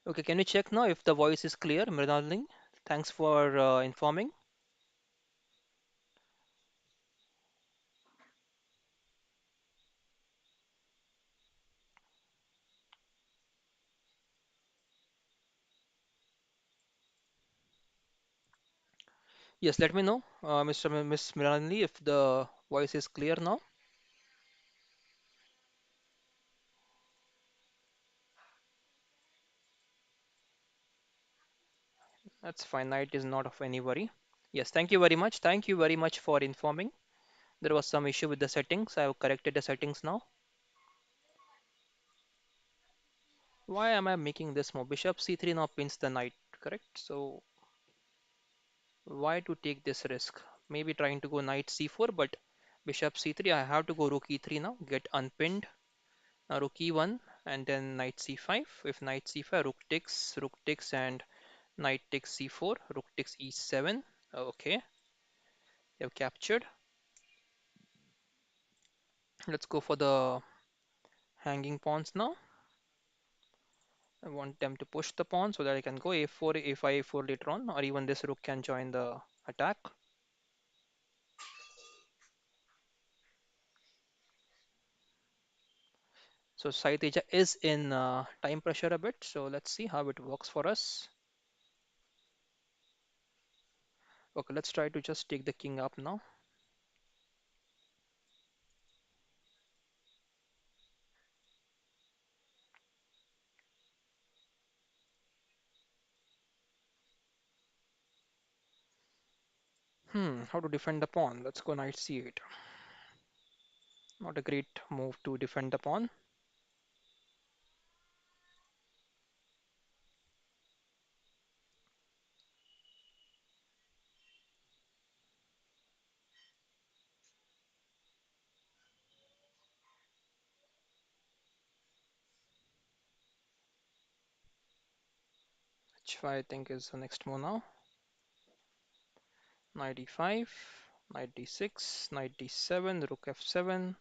Okay, can you check now if the voice is clear, Mrinalini? Thanks for informing. Yes, let me know, Miss Mrinalini, if the voice is clear now. That's fine. Night is not of any worry. Yes, thank you very much. Thank you very much for informing. There was some issue with the settings. I have corrected the settings now. Why am I making this move? Bishop c3 now pins the knight, correct? So why to take this risk? Maybe trying to go knight c4, but bishop c3, I have to go rook e3 now, get unpinned. Now rook e1 and then knight c5. If knight c5, rook takes, and knight takes c4, rook takes e7. Okay, they have captured. Let's go for the hanging pawns now. I want them to push the pawn so that I can go a4, a5, a4 later on, or even this rook can join the attack. So Sai Teja is in time pressure a bit, so let's see how it works for us. Okay, let's try to just take the king up now. How to defend the pawn? Let's go knight c8. Not a great move to defend the pawn. H5 I think is the next move now. Knight e5, knight d6, knight d7, rook f7.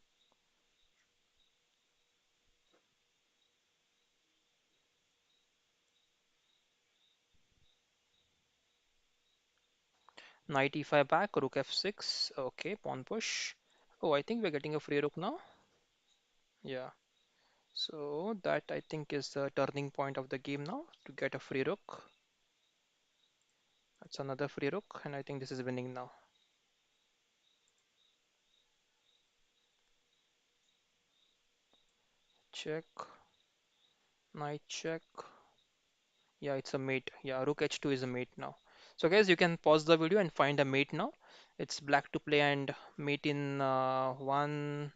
Knight e5 back, rook f6. Okay, pawn push. Oh, I think we're getting a free rook now. Yeah. So that I think is the turning point of the game now to get a free rook. That's another free rook, and I think this is winning now. Check, knight check. Yeah, it's a mate. Yeah, rook h2 is a mate now. So guys, you can pause the video and find a mate now. It's black to play and mate in one,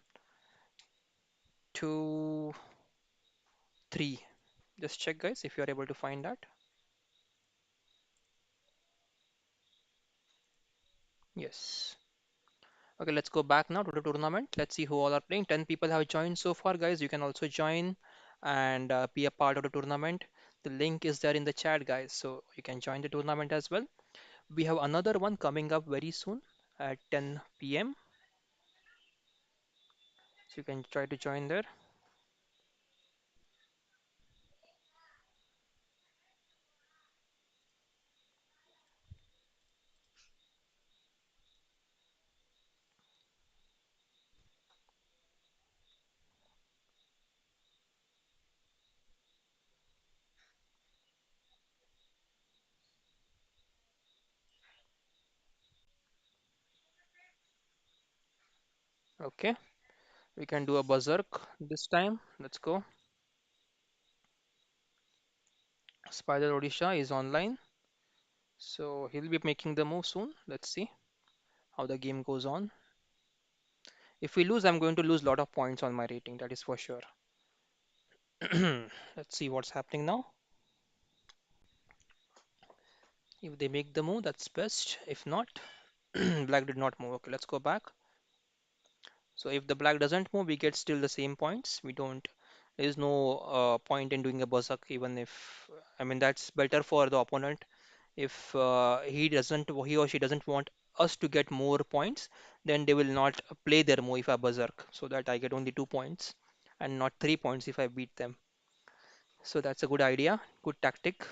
two, three. Just check guys if you are able to find that. Yes. Okay, let's go back now to the tournament. Let's see who all are playing. 10 people have joined so far, guys. You can also join and be a part of the tournament. The link is there in the chat, guys. So you can join the tournament as well. We have another one coming up very soon at 10 p.m. So you can try to join there. Okay, we can do a berserk this time. Let's go. Spider Odisha is online. So he'll be making the move soon. Let's see how the game goes on. If we lose, I'm going to lose a lot of points on my rating, that is for sure. Let's see what's happening now. If they make the move, that's best. If not, black did not move. Okay, let's go back. So if the black doesn't move, we get still the same points. We don't. There is no point in doing a berserk, even if I mean that's better for the opponent. If he or she doesn't want us to get more points, then they will not play their move if I berserk, so that I get only 2 points and not 3 points if I beat them. So that's a good idea, good tactic.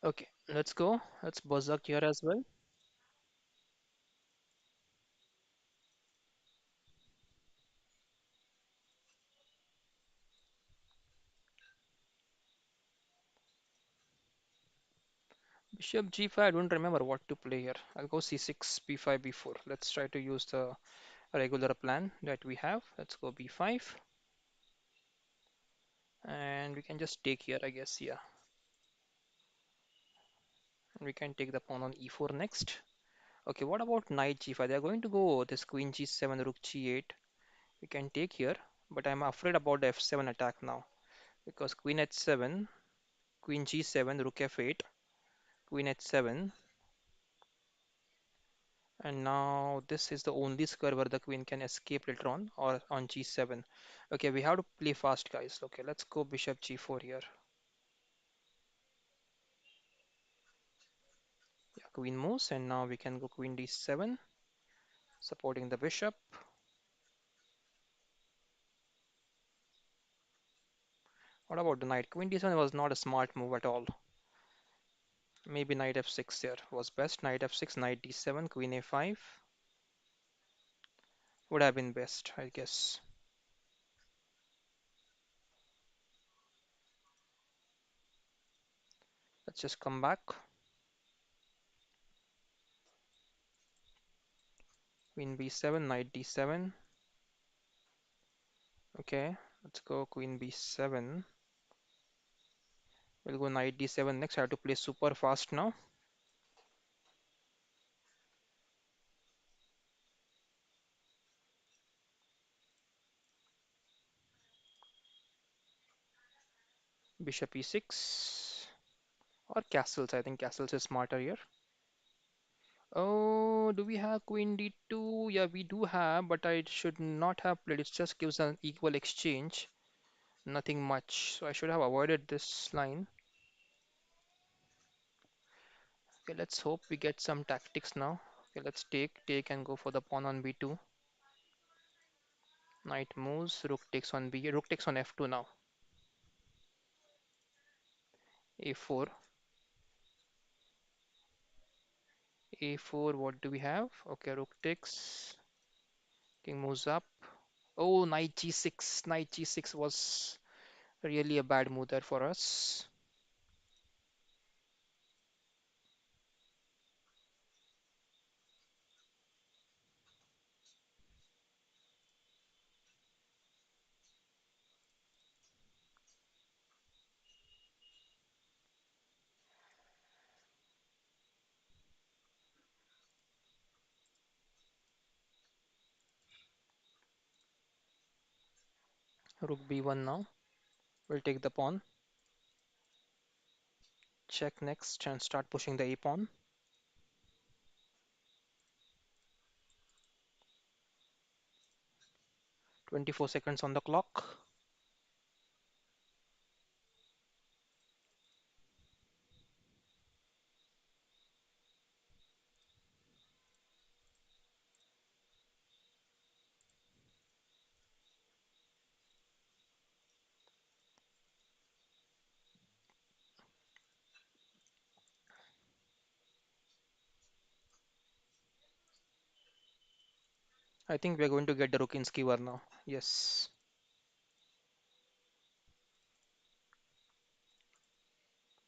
Okay, let's go. Let's berserk here as well. Bishop g5, I don't remember what to play here. I'll go c6, b5, b4. Let's try to use the regular plan that we have. Let's go b5, and we can just take here, I guess. Yeah, we can take the pawn on e4 next. Okay, what about knight g5? They're going to go this queen g7, rook g8. We can take here, but I'm afraid about the f7 attack now because queen h7, queen g7, rook f8, queen h7, and now this is the only square where the queen can escape later on or on g7. Okay, we have to play fast, guys. Okay, let's go bishop g4 here. Yeah, queen moves, and now we can go queen d7, supporting the bishop. What about the knight? Queen d7 was not a smart move at all. Maybe knight f6 here was best. Knight f6, knight d7, queen a5 would have been best, I guess. Let's just come back. Queen b7, knight d7. Okay, let's go queen b7. We'll go knight d7 next. I have to play super fast now. Bishop e6 or castles. I think castles is smarter here. Oh, do we have queen d2? Yeah, we do have, but I should not have played. It just gives an equal exchange. Nothing much. So I should have avoided this line. Okay, let's hope we get some tactics now. Okay, let's take, and go for the pawn on b2. Knight moves, rook takes on b, rook takes on f2 now. a4, a4, what do we have? Okay, rook takes, king moves up. Oh, knight g6, knight g6 was really a bad move there for us. Rook b1 now. We'll take the pawn. Check next and start pushing the a pawn. 24 seconds on the clock. I think we're going to get the rook in skewer now. Yes.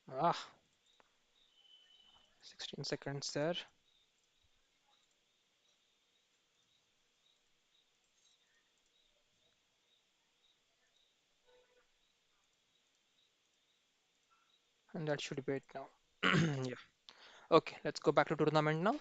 Ah, 16 seconds there. And that should be it now. Yeah. Okay, let's go back to tournament now.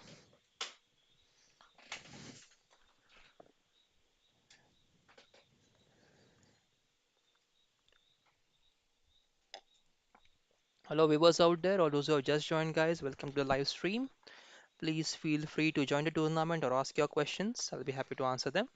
Hello viewers out there, or those who have just joined, guys. Welcome to the live stream. Please feel free to join the tournament or ask your questions. I'll be happy to answer them.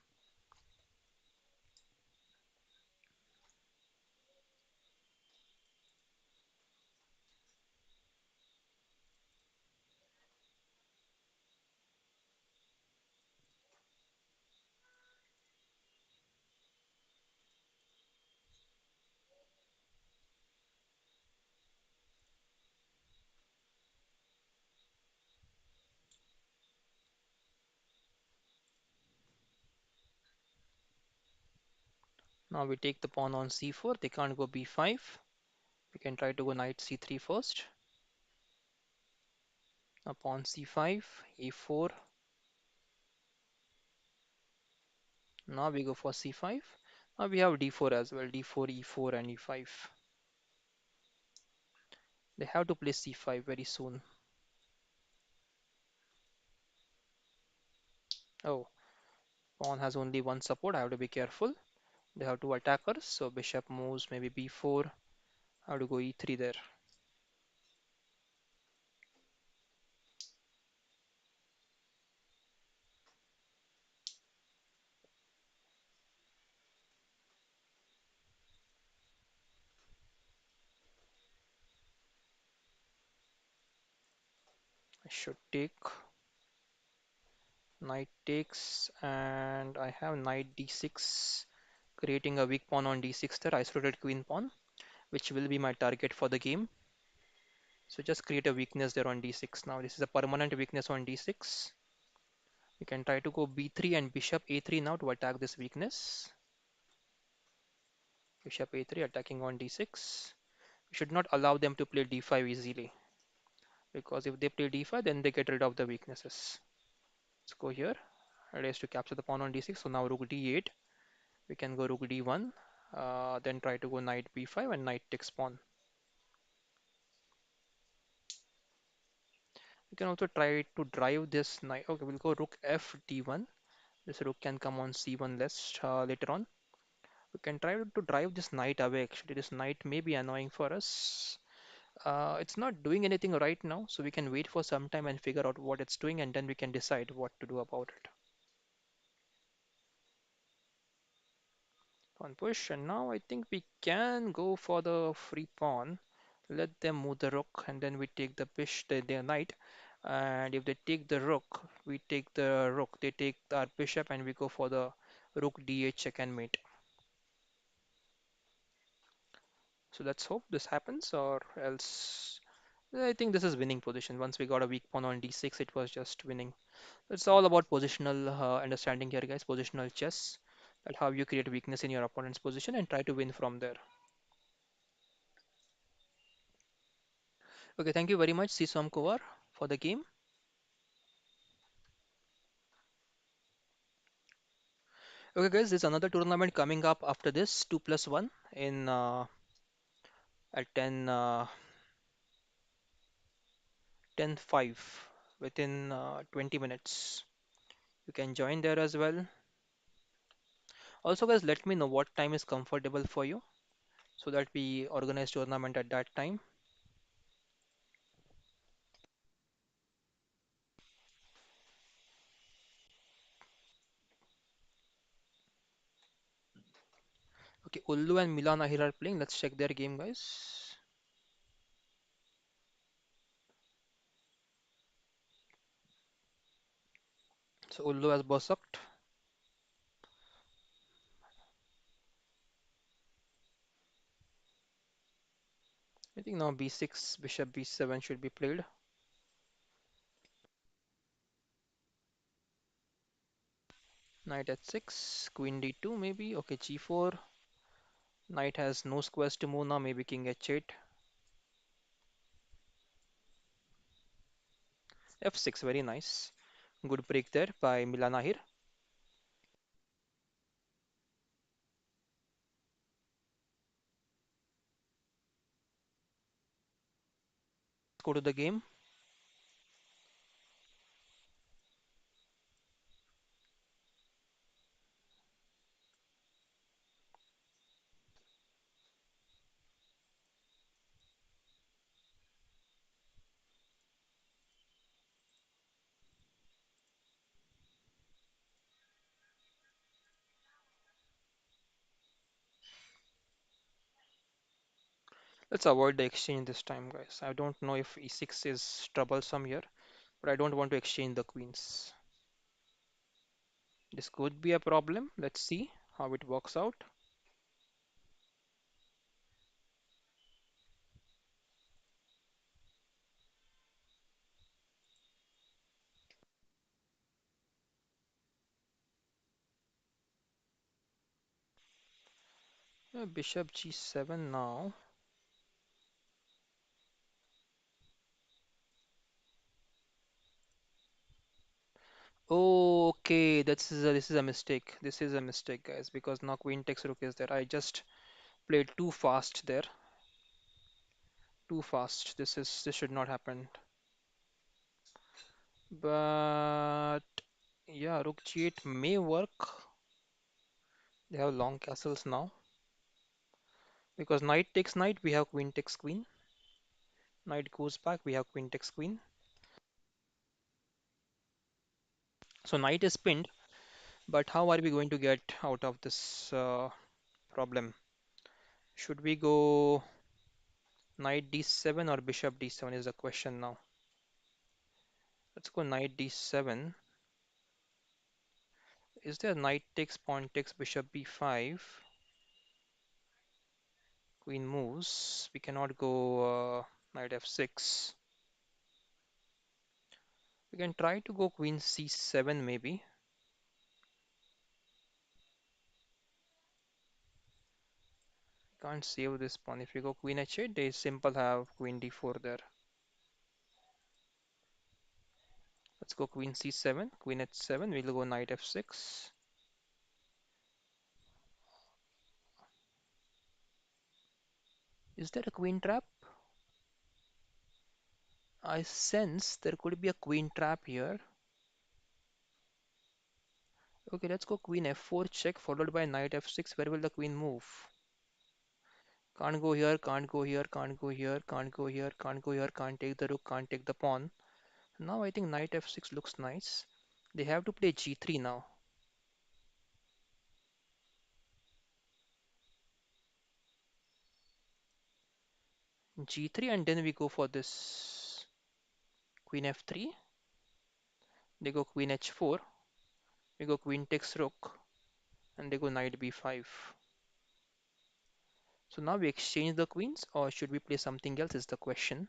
Now we take the pawn on c4. They can't go b5. We can try to go knight c3 first. Now pawn c5, e4. Now we go for c5. Now we have d4 as well. d4, e4, and e5. They have to play c5 very soon. Oh, pawn has only one support. I have to be careful. They have two attackers. So bishop moves maybe b4. I have to go e3 there. I should take. Knight takes, and I have knight d6, creating a weak pawn on d6 there, isolated queen pawn, which will be my target for the game. So just create a weakness there on d6. Now this is a permanent weakness on d6. We can try to go b3 and bishop a3 now to attack this weakness. Bishop a3 attacking on d6. We should not allow them to play d5 easily, because if they play d5, then they get rid of the weaknesses. Let's go here. Idea is to capture the pawn on d6. So now rook d8. We can go rook d1, then try to go knight b5 and knight takes pawn. We can also try to drive this knight. Okay, we'll go rook f d1. This rook can come on c1 less later on. We can try to drive this knight away. Actually, this knight may be annoying for us. It's not doing anything right now, so we can wait for some time and figure out what it's doing, and then we can decide what to do about it. Pawn push, and now I think we can go for the free pawn. Let them move the rook, and then we take the their knight. And if they take the rook, we take the rook. They take our bishop, and we go for the rook d8 check and mate. So let's hope this happens, or else I think this is winning position. Once we got a weak pawn on d6, it was just winning. It's all about positional understanding here, guys. Positional chess. That how you create weakness in your opponent's position and try to win from there. Okay, thank you very much, Sisom Kumar, for the game. Okay, guys, there's another tournament coming up after this, 2+1 in at 10:05 within 20 minutes. You can join there as well. Also, guys, let me know what time is comfortable for you so that we organize tournament at that time. Okay, Ullu and Milan Ahir are playing. Let's check their game, guys. So Ullu has Bosucked. I think now b6, bishop b7 should be played. Knight h6, queen d2 maybe. Okay, g4. Knight has no squares to move now, maybe king h8. f6, very nice. Good break there by Milan Ahir. Let's go to the game. Let's avoid the exchange this time, guys. I don't know if e6 is troublesome here, but I don't want to exchange the queens. This could be a problem. Let's see how it works out. Bishop g7 now. Okay, this is a mistake. This is a mistake, guys, because now queen takes rook is there. I just played too fast there. Too fast. This should not happen. But yeah, rook g8 may work. They have long castles now. Because knight takes knight, we have queen takes queen. Knight goes back, we have queen takes queen. So knight is pinned, but how are we going to get out of this problem? Should we go knight d7 or bishop d7 is the question now. Let's go knight d7. Is there knight takes, pawn takes, bishop b5? Queen moves. We cannot go knight f6. We can try to go queen c7 maybe. Can't save this pawn. If we go queen h8, they simple have queen d4 there. Let's go queen c7, queen h7. We'll go knight f6. Is there a queen trap? I sense there could be a queen trap here. Okay, let's go queen f4 check followed by knight f6. Where will the queen move? Can't go here, can't go here, can't go here, can't go here, can't go here, can't take the rook, can't take the pawn. Now I think knight f6 looks nice. They have to play g3 now. G3 and then we go for this queen f3. They go queen h4. We go queen takes rook and they go knight b5. So now we exchange the queens or should we play something else is the question.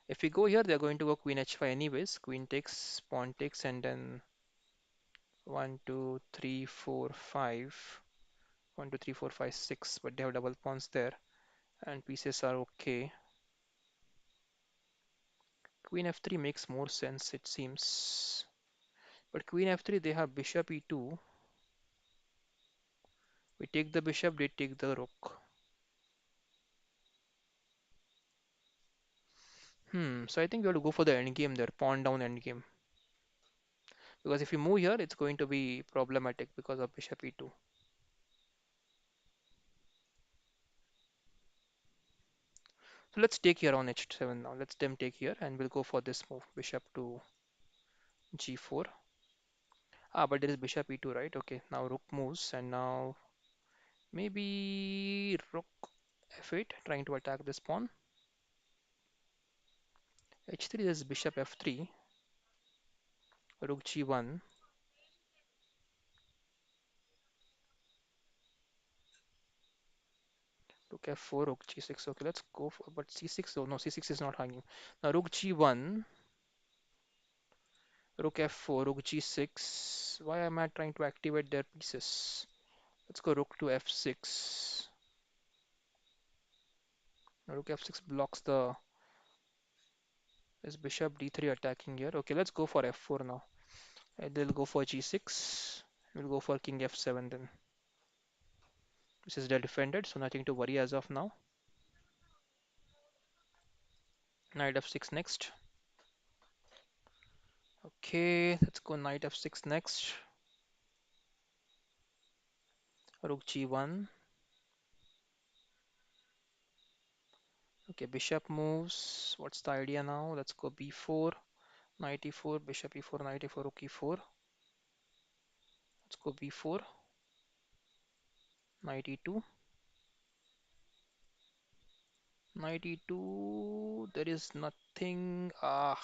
If we go here, they're going to go queen h5 anyways. Queen takes, pawn takes, and then 1, 2, 3, 4, 5. 1, 2, 3, 4, 5, 6. But they have double pawns there, and pieces are okay. Queen f3 makes more sense, it seems. But queen f3, they have bishop e2. We take the bishop, they take the rook. So I think we have to go for the endgame there, pawn down endgame. Because if we move here, it's going to be problematic because of bishop e2. So let's take here on h7 now. Let's them take here and we'll go for this move, bishop to g4. But there is bishop e2, right? Okay, now rook moves and now maybe rook f8, trying to attack this pawn. h3 is bishop f3, rook g1, rook f4, rook g6. Okay, let's go for, but c6, oh no, c6 is not hanging. Now rook g1, rook f4, rook g6. Why am I trying to activate their pieces? Let's go rook to f6. Rook f6 blocks the is bishop d3 attacking here. Okay, let's go for f4 now. And they'll go for g6. We'll go for king f7 then. This is well defended, so nothing to worry as of now. Knight f6 next. Okay, let's go knight f6 next. Rook g1. Okay, bishop moves. What's the idea now? Let's go b4, knight e4, bishop e4, knight e4, rook e4. Let's go b4, knight e2. Knight e2, there is nothing. Ah,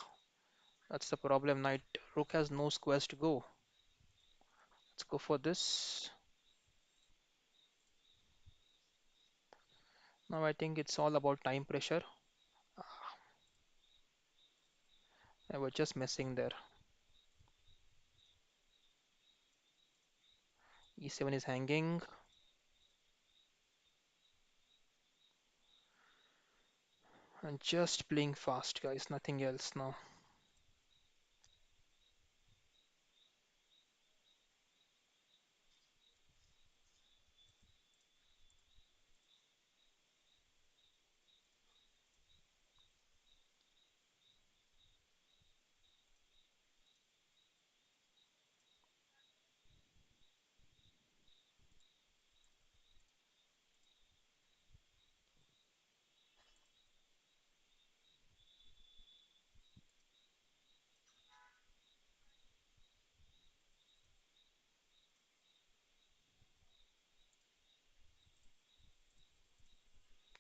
that's the problem. Knight rook has no squares to go. Let's go for this. Now I think it's all about time pressure. Ah, I was just messing there. E7 is hanging. And just playing fast, guys. Nothing else now.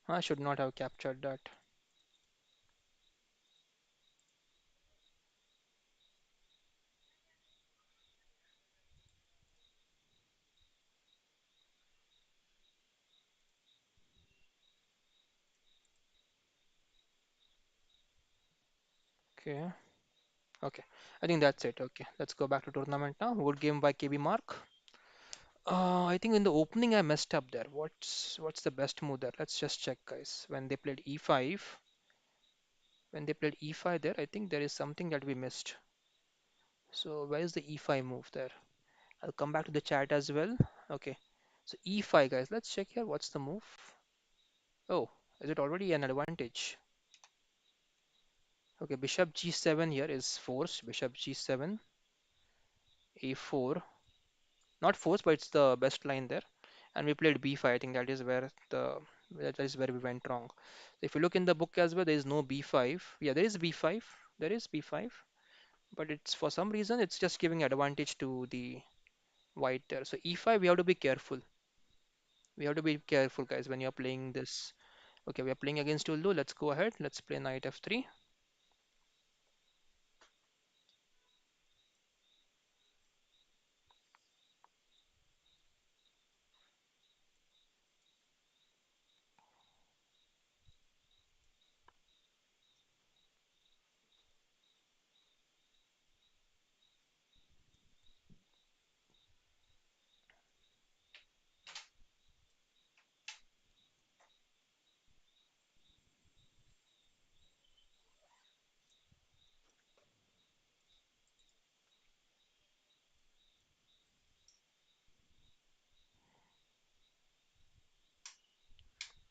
I should not have captured that. Okay. Okay. I think that's it. Okay. Let's go back to tournament now. Good game by KB Mark. I think in the opening I messed up there. What's the best move there? Let's just check, guys. When they played e5 there, I think there is something that we missed. So where is the e5 move there? I'll come back to the chat as well. Okay. So e5, guys. Let's check here. What's the move? Oh, is it already an advantage? Okay, bishop g7 here is forced. Bishop g7, a4. Not forced, but it's the best line there. And we played b5. I think that is where we went wrong. So if you look in the book as well, there is no b5. Yeah, there is b5. There is b5, but it's for some reason it's just giving advantage to the white there. So e5, we have to be careful. We have to be careful, guys, when you're playing this. Okay, we are playing against Uldu. Let's go ahead. Let's play knight f3.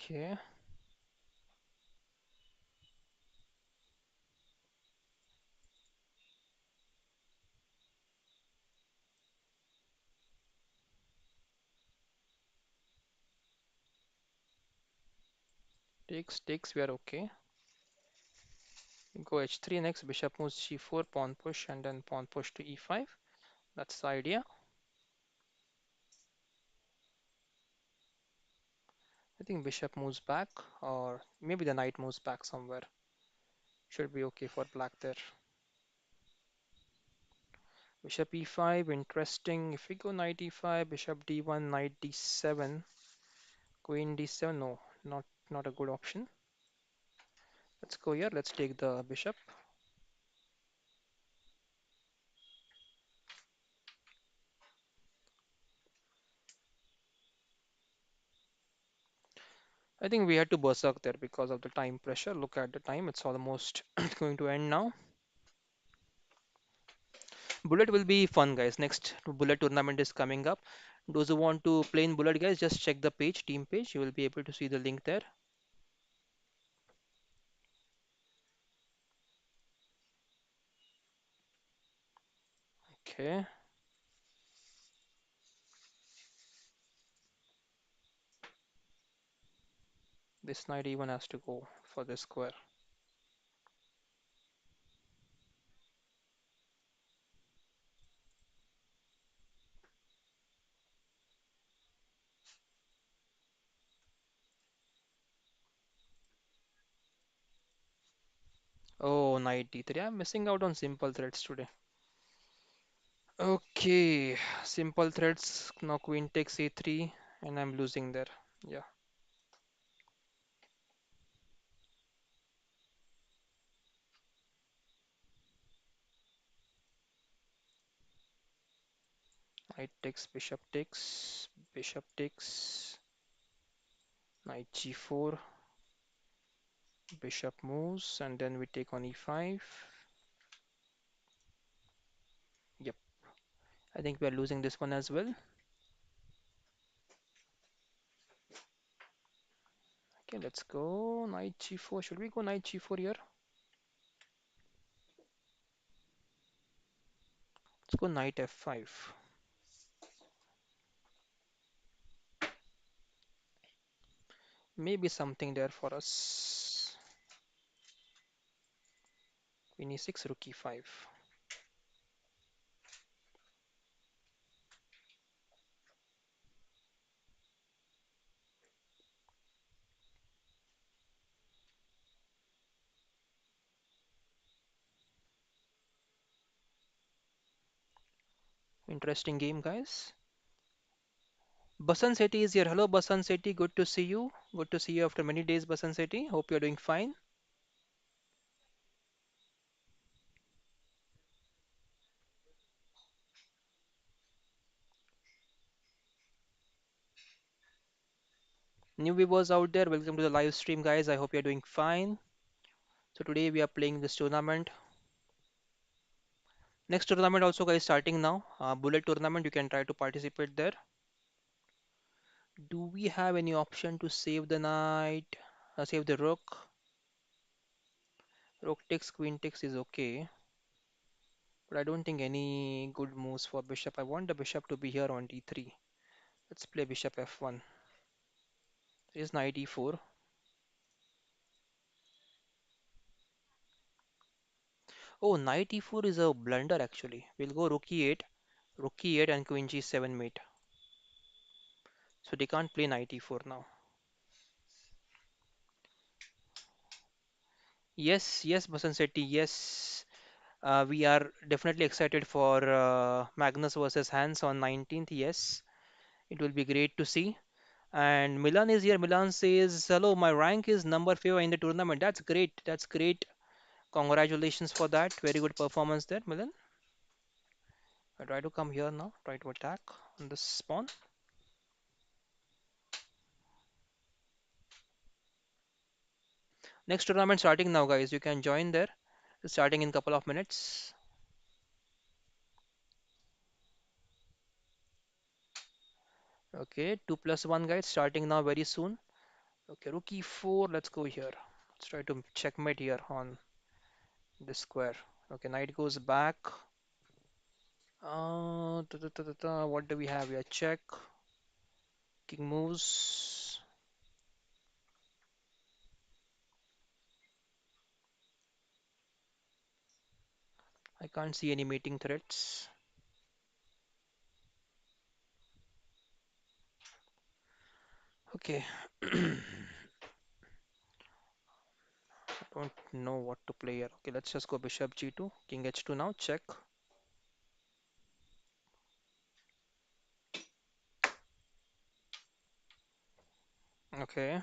Okay, takes, we are okay. Go h3 next, bishop moves g4, pawn push, and then pawn push to e5. That's the idea. I think bishop moves back, or maybe the knight moves back somewhere. Should be okay for black there. Bishop e5, interesting. If we go knight e5, bishop d1, knight d7, queen d7, no, not a good option. Let's go here. Let's take the bishop. I think we had to berserk there because of the time pressure. Look at the time; it's almost going to end now. Bullet will be fun, guys. Next Bullet tournament is coming up. Those who want to play in Bullet, guys, just check the page, team page. You will be able to see the link there. Okay, this knight even has to go for this square. Oh, knight d3. I'm missing out on simple threats today. Okay, simple threats. Now queen takes a3, and I'm losing there. Yeah, knight takes, bishop takes, knight g4, bishop moves, and then we take on e5. Yep, I think we are losing this one as well. Okay, let's go knight g4. Should we go knight g4 here? Let's go knight f5. Maybe something there for us. Queen e6, rook e5. Interesting game, guys. Basan Sethi is here. Hello, Basan Sethi. Good to see you. Good to see you after many days, Basan Sethi. Hope you're doing fine. New viewers out there, welcome to the live stream, guys. I hope you're doing fine. So today we are playing this tournament. Next tournament also, guys, starting now. Bullet tournament. You can try to participate there. Do we have any option to save the knight? Save the rook? Rook takes, queen takes is okay. But I don't think any good moves for bishop. I want the bishop to be here on d3. Let's play bishop f1. There is knight e4. Oh, knight e4 is a blunder actually. We'll go rook e8 and queen g7 mate. So they can't play knight e4 now. Yes, yes, Basan Sethi, yes. We are definitely excited for Magnus versus Hans on 19th. Yes, it will be great to see. And Milan is here. Milan says, "Hello, my rank is number 5 in the tournament." That's great. That's great. Congratulations for that. Very good performance there, Milan. I try to come here now. Try to attack on this spawn. Next tournament starting now, guys. You can join there. It's starting in couple of minutes. Okay, 2 plus 1, guys. Starting now very soon. Okay, rook e4. Let's go here. Let's try to checkmate here on this square. Okay, knight goes back. What do we have here? Check. King moves. I can't see any mating threats. Okay. Don't know what to play here. Okay, let's just go bishop g2, king h2 now. Check. Okay.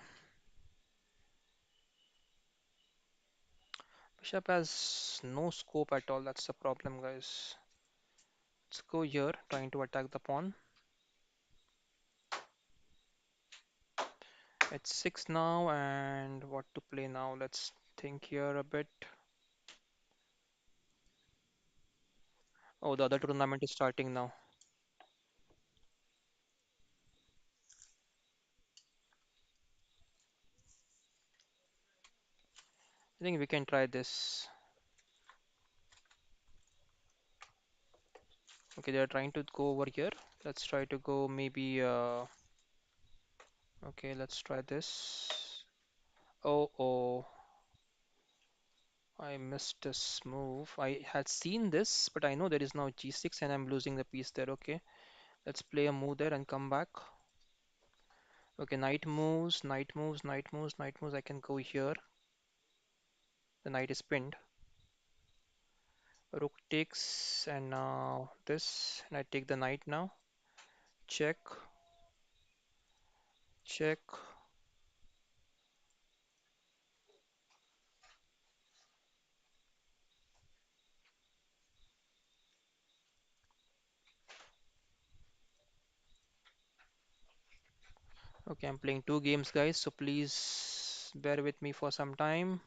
Bishop has no scope at all. That's the problem, guys. Let's go here, trying to attack the pawn. It's 6 now, and what to play now? Let's think here a bit. Oh, the other tournament is starting now. I think we can try this. Okay, they are trying to go over here. Let's try to go maybe. Okay, let's try this. Oh, oh, I missed this move. I had seen this, but I know there is now g6 and I'm losing the piece there. Okay, let's play a move there and come back. Okay, knight moves, knight moves, knight moves, knight moves. I can go here. The knight is pinned. Rook takes, and now this, and I take the knight now. Check, check. Okay, I'm playing two games, guys, so please bear with me for some time.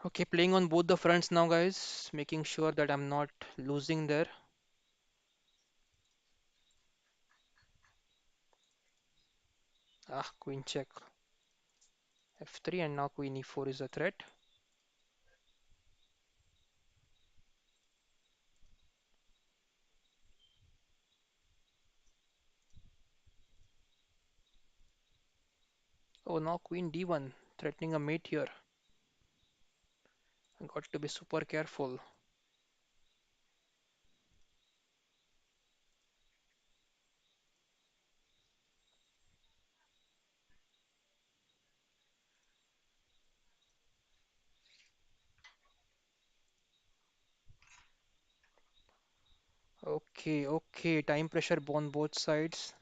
Okay, playing on both the fronts now, guys, making sure that I'm not losing there. Ah, queen check, f3, and now queen e4 is a threat. Oh, now queen d1, threatening a mate here. I got to be super careful. Okay, okay, time pressure on both sides.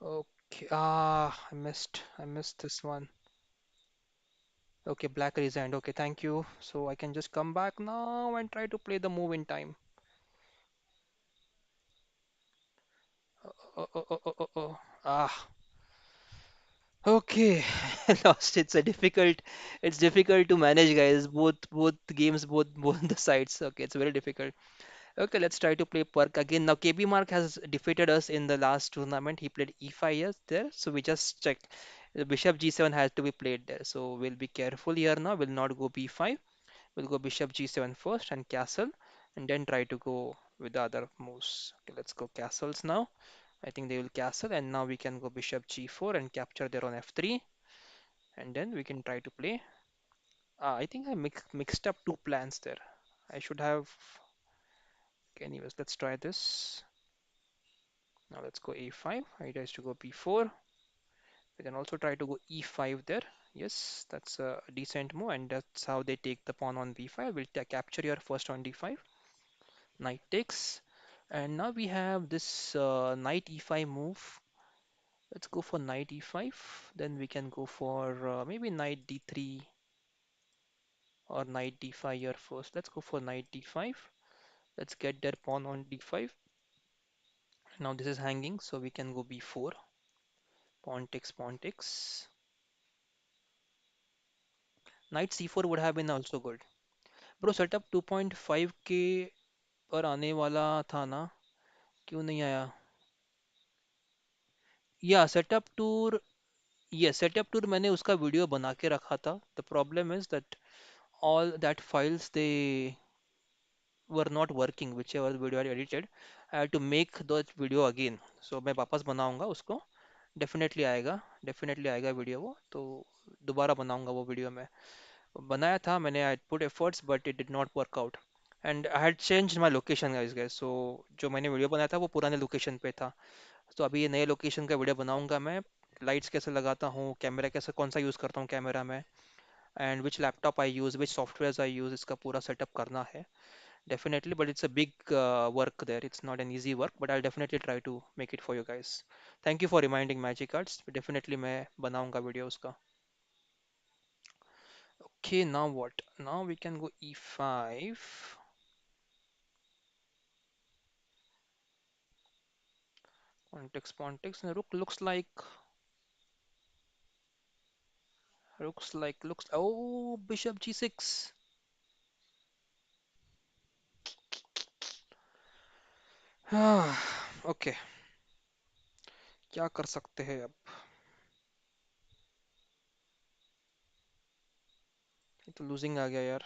Okay, I missed this one. Okay, black resigned. Okay, thank you. So I can just come back now and try to play the move in time. Oh, oh, oh, oh, oh, oh. Ah, okay. Lost. It's difficult to manage, guys. Both games, both the sides. Okay, it's very difficult. Okay, let's try to play Park again. Now, KB Mark has defeated us in the last tournament. He played E5 yes, there, so we just checked. The Bishop G7 has to be played there. So we'll be careful here now. We'll not go B5. We'll go Bishop G7 first and castle, and then try to go with the other moves. Okay, let's go castles now. I think they will castle, and now we can go Bishop G4 and capture their own F3, and then we can try to play. I think I mixed up two plans there. I should have. Okay, anyways, let's try this. Now let's go A5. Idea is to go B4. We can also try to go E5 there. Yes, that's a decent move, and that's how they take the pawn on B5. We'll capture your first on D5. Knight takes, and now we have this knight E5 move. Let's go for knight E5. Then we can go for maybe knight D3 or knight D5 here first. Let's go for knight D5. Let's get their pawn on D5. Now this is hanging, so we can go B4. Pawn takes, pawn takes. Knight C4 would have been also good. Bro, setup 2.5k पर आने वाला था ना, क्यों नहीं आया? या setup tour, ये सेटअप टूर मैंने उसका वीडियो बना के रखा था. The problem is that all that files they were not working, whichever video I edited. I had to make that video again. So मैं वापस बनाऊंगा उसको. डेफिनेटली आएगा वीडियो वो तो दोबारा बनाऊंगा वो वीडियो मैं बनाया था मैंने. I put efforts but it did not work out. And I had change my location guys so जो मैंने वीडियो बनाया था वो पुराने लोकेशन पे था। तो अभी ये नए लोकेशन का वीडियो बनाऊंगा मैं। लाइट्स कैसे लगाता हूँ, कैमरा कैसे कौन सा यूज़ करता हूँ कैमरा में, and which laptop I use, which software I use, इसका पूरा सेटअप करना है definitely. But it's a big work there, it's not an easy work, but I definitely try to make it for you guys. Thank you for reminding magic cards, definitely मैं बनाऊंगा video उसका। Okay now what, now we can go e5। पॉन्टिक्स rook, looks oh bishop g6। Okay, क्या कर सकते हैं अब। ये तो लूजिंग आ गया यार।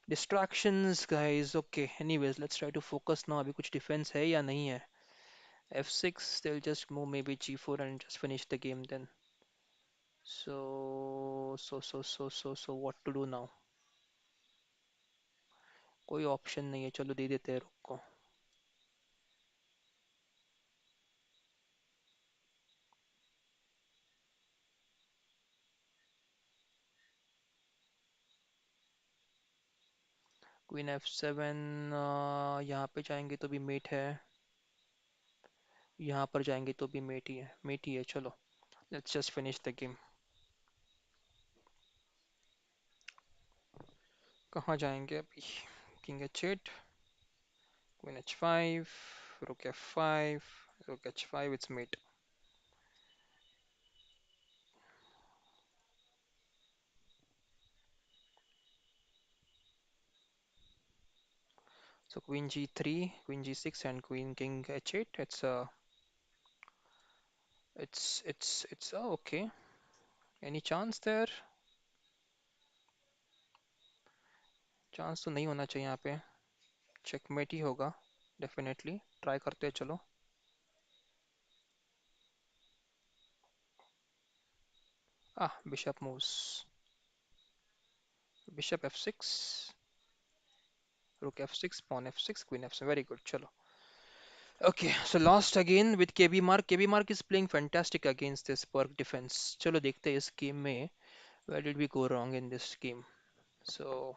Distractions guys, okay anyways let's try to focus now. अभी कुछ डिफेंस है या नहीं है। f6, they'll just move maybe g4 and just finish the game then। So what to do now। कोई ऑप्शन नहीं है, चलो दे देते हैं रुक को। क्वीन f7, यहाँ पे जाएंगे तो भी मेट है, यहाँ पर जाएंगे तो भी मेट ही है चलो। Let's just finish the game. कहाँ जाएंगे अभी। King h8, queen h5, rook f5, rook h5, it's mate। So queen g3, queen g6 and queen king h8, it's oh, okay। Any chance there। Chance तो नहीं होना चाहिए यहाँ पे, checkmate ही होगा डेफिनेटली। ट्राई करते हैं चलो। Bishop moves, bishop f6, rook f6, pawn f6, queen f7, very good चलो। Okay, so lost again with KB Mark। KB Mark is playing fantastic against this Perk defense। चलो देखते हैं इस game में where did we go wrong in this game। So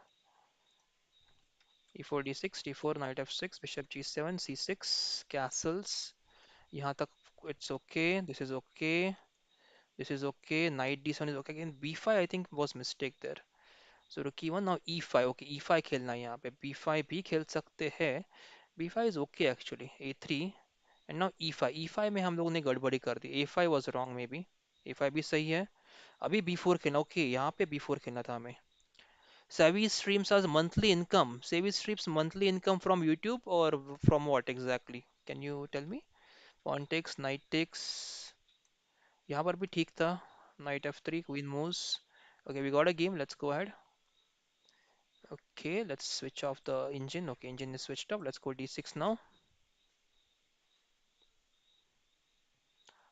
e4 d6 d4 knight f6 bishop g7 c6 castles। यहाँ तक it's okay, this is okay, this is okay, knight d7 is okay। again b5 I think was mistake there। So rook e1, now e5, okay e5 खेलना है यहाँ पे, b5 भी खेल सकते हैं। b5 is okay actually, a3 and now e5। e5 में हम लोगों ने गड़बड़ी कर दी, a5 was wrong maybe, a5 भी सही है। अभी b4 खेलना, ओके यहाँ पे b4 खेलना था हमें। Savvy streams as monthly income, Savvy streams monthly income from YouTube or from what exactly, can you tell me। pawn takes, knight takes, यहाँ पर भी ठीक था। knight f3, queen moves। okay we got a game, let's go ahead। okay let's switch off the engine, okay engine is switched off, let's go d6 now।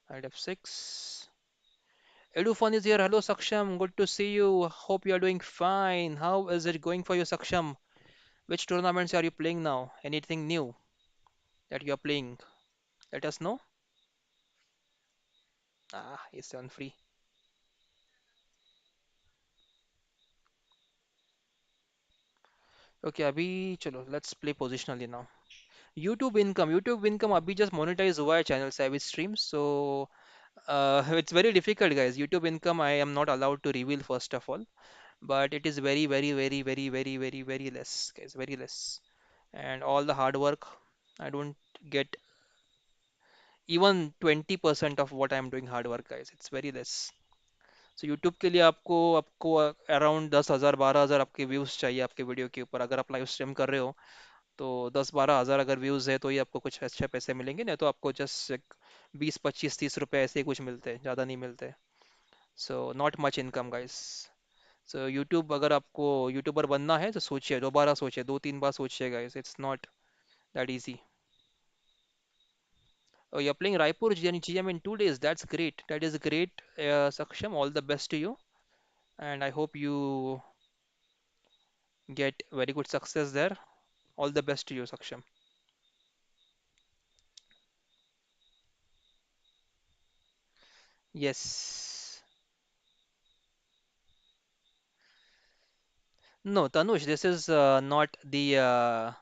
knight f6, Edufan is here, hello Saksham, good to see you, hope you are doing fine, how is it going for you Saksham, which tournaments are you playing now, anything new that you are playing, let us know। It's on free। Okay अभी चलो let's play positionally now. YouTube income अभी just monetise हुआ है channel service stream, so it's very difficult guys. YouTube income I am not allowed to reveal first of all, but it is very very very very very very very less guys, very less। and all the hard work, I don't get even 20% of what I am doing hard work guys, it's very less। so YouTube के लिए आपको आपको around 10,000 12,000 आपके views चाहिए आपके video के ऊपर, अगर आप लाइव स्ट्रीम कर रहे हो तो 10-12 हज़ार अगर व्यूज़ है तो ही आपको कुछ अच्छे पैसे मिलेंगे, नहीं तो आपको जस्ट 20-25-30 रुपए ऐसे ही कुछ मिलते हैं, ज़्यादा नहीं मिलते। So not much income guys. So YouTube अगर आपको यूट्यूबर बनना है तो सोचिए, दोबारा सोचिए, 2-3 बार सोचिए guys, it's not that easy. Oh, you're playing Raipur GM in 2 days, that's great, that is great। Saksham, all the best to you। and I hope you get very good success there. All the best to you, Saksham. Yes. No, Tanush, this is not the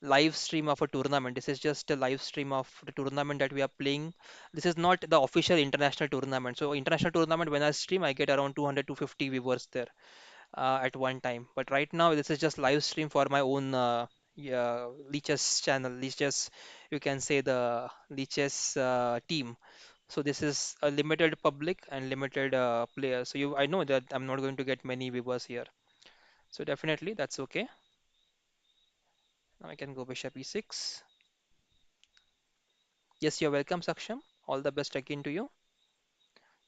live stream of a tournament. This is just a live stream of the tournament that we are playing. This is not the official international tournament. So international tournament, when I stream, I get around 200 to 50 viewers there at one time. But right now, this is just live stream for my own yeah, Leeches channel. Leeches, you can say the Leeches team. So this is a limited public and limited players. So I know that I'm not going to get many viewers here. So definitely that's okay. Now I can go bishop e6. Yes, you're welcome, Saksham. All the best again to you.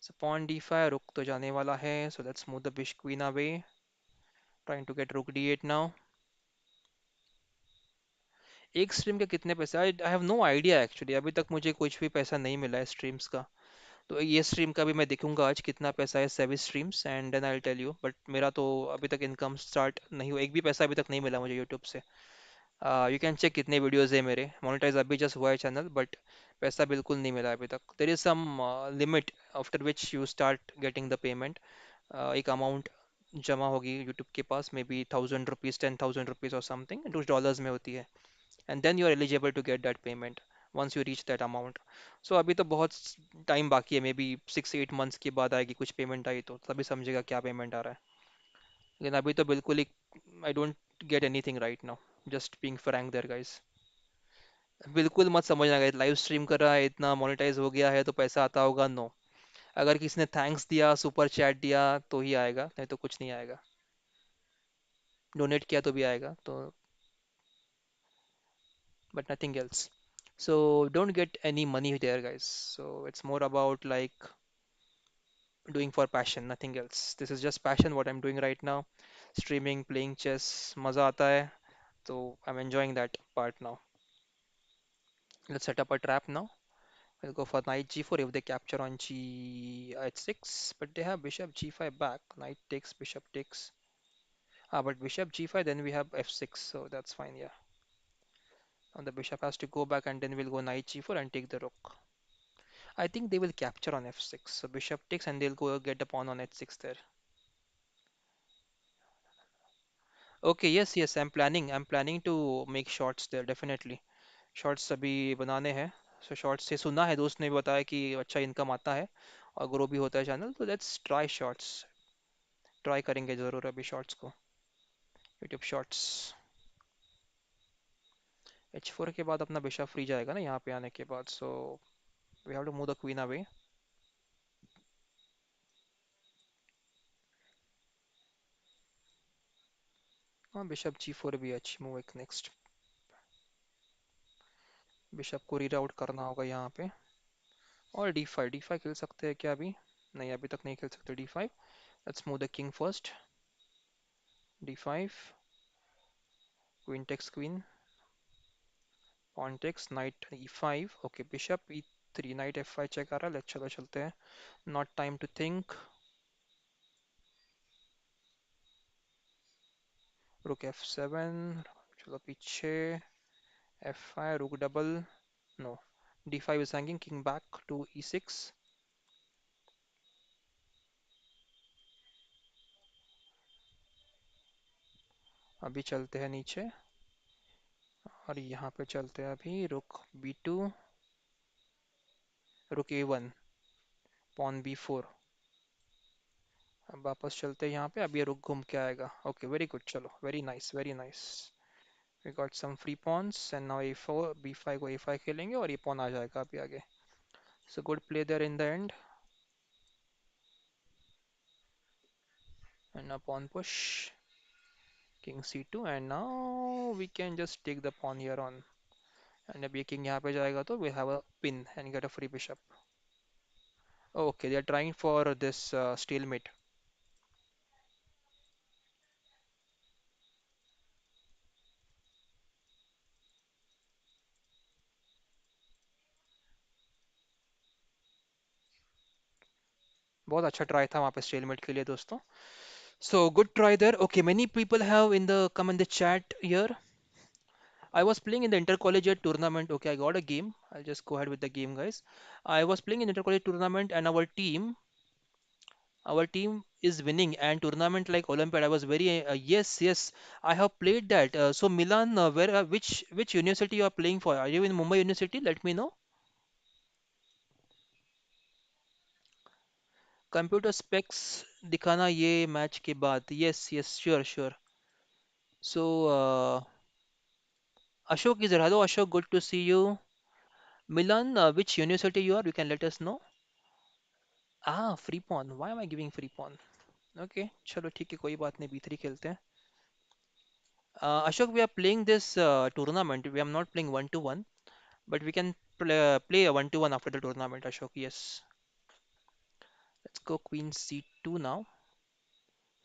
So pawn d5, rook तो जाने वाला है. So let's move the bishop queen away. Trying to get rook d8 now. एक stream के कितने पैसे? I have no idea actually. अभी तक मुझे कुछ भी पैसा नहीं मिला है स्ट्रीम्स का. तो ये स्ट्रीम का भी मैं देखूंगा आज कितना पैसा है seven streams and then I tell you. But मेरा तो अभी तक इनकम स्टार्ट नहीं हुआ. एक भी पैसा अभी तक नहीं मिला मुझे यूट्यूब से. यू कैन चेक कितने वीडियोस है मेरे. मोनेटाइज अभी जस्ट हुआ है चैनल, बट पैसा बिल्कुल नहीं मिला अभी तक. There is some limit after which you start getting the payment. एक अमाउंट जमा होगी यूट्यूब के पास, मे बी 1000 रुपीज़, 10,000 रुपीज़ और समथिंग, जो डॉलर्स में होती है. And then you are eligible to get that payment once you reach that amount. So अभी तो बहुत टाइम बाकी है. मे बी 6 8 मंथ्स के बाद आएगी कुछ पेमेंट आई तो तभी समझेगा क्या पेमेंट आ रहा है. लेकिन अभी तो बिल्कुल ही I don't get anything right now. Just being frank there guys. बिल्कुल मत समझना गाइस, लाइव स्ट्रीम कर रहा है इतना मोनेटाइज हो गया है तो पैसा आता होगा. नो. अगर किसी ने थैंक्स दिया, सुपर चैट दिया तो ही आएगा, नहीं तो कुछ नहीं आएगा. डोनेट किया तो भी आएगा तो. But nothing else. So don't get any money there, guys. So it's more about like doing for passion, nothing else. This is just passion what I'm doing right now. Streaming, playing chess, मजा आता है. So I'm enjoying that part now. Let's set up a trap now. We'll go for knight g4 if they capture on g h6, but they have bishop g5 back. Knight takes, bishop takes. But bishop g5, then we have f6, so that's fine, yeah. And the bishop has to go back, and then we'll go knight g4 and take the rook. I think they will capture on f6. So bishop takes, and they'll go get the pawn on h6 there. Okay, yes, yes, I'm planning to make shots there, definitely. Shorts अभी बनाने हैं. सो shorts से सुना है, दोस्त ने भी बताया कि अच्छा इनकम आता है और ग्रो भी होता है चैनल. तो लेट्स ट्राई शॉर्ट्स. ट्राई करेंगे ज़रूर अभी शॉर्ट्स को. YouTube shorts. h4 के बाद अपना बिशप फ्री जाएगा ना यहाँ पे आने के बाद. So we have to move the queen away. हाँ, बिशप g4 भी अच्छी मूव. एक नेक्स्ट बिशप को रीराउट करना होगा यहाँ पे. और d5, d5 खेल सकते हैं क्या अभी? नहीं, अभी तक नहीं खेल सकते d5. Let's move the king first. d5, queen takes queen, pawn takes, knight e5. Okay, bishop e3, knight f5 check आ रहा है. चलो चलते हैं. Not time to think. Rook f7. चलो पीछे. f5, rook double. No. d5 is hanging. King back to e6. अभी चलते हैं नीचे. और यहाँ पे चलते हैं अभी. rook b2. rook a1. pawn b4. अब वापस चलते हैं यहाँ पे. अब ये रुक घूम के आएगा. Okay, very good. चलो, very nice, very nice. We got some free pawns and now a4 b5 को a5 खेलेंगे और ये पॉन आ जाएगा अभी आगे. So good play there in the end. And a pawn push. King c2 and now we can just take the pawn here on. And अब ये king यहाँ पे जाएगा तो we have a pin and get a free bishop. Okay, they are trying for this stalemate. बहुत अच्छा try था वहाँ पे स्टेलमेट के लिए दोस्तों. So good try there. Okay, many people have in the come in the chat here. I was playing in the intercollegiate tournament. Okay, I got a game. I'll just go ahead with the game, guys. I was playing in intercollegiate tournament, and our team is winning. And tournament like Olympiad, I was very yes, yes. I have played that. So Milan, where which university you are playing for? Are you in Mumbai University? Let me know. Computer specs दिखाना ये match के बाद. Yes, yes, sure, sure. So Ashok is there. Hello, Ashok. Good to see you. Milan, which university you are? You can let us know. Ah, free pawn. Why am I giving free pawn? Okay, चलो ठीक है कोई बात नहीं B3 खेलते हैं. Ashok, we are playing this tournament. We are not playing one to one, but we can play a one to one after the tournament. Ashok, yes. Let's go Queen C2 now.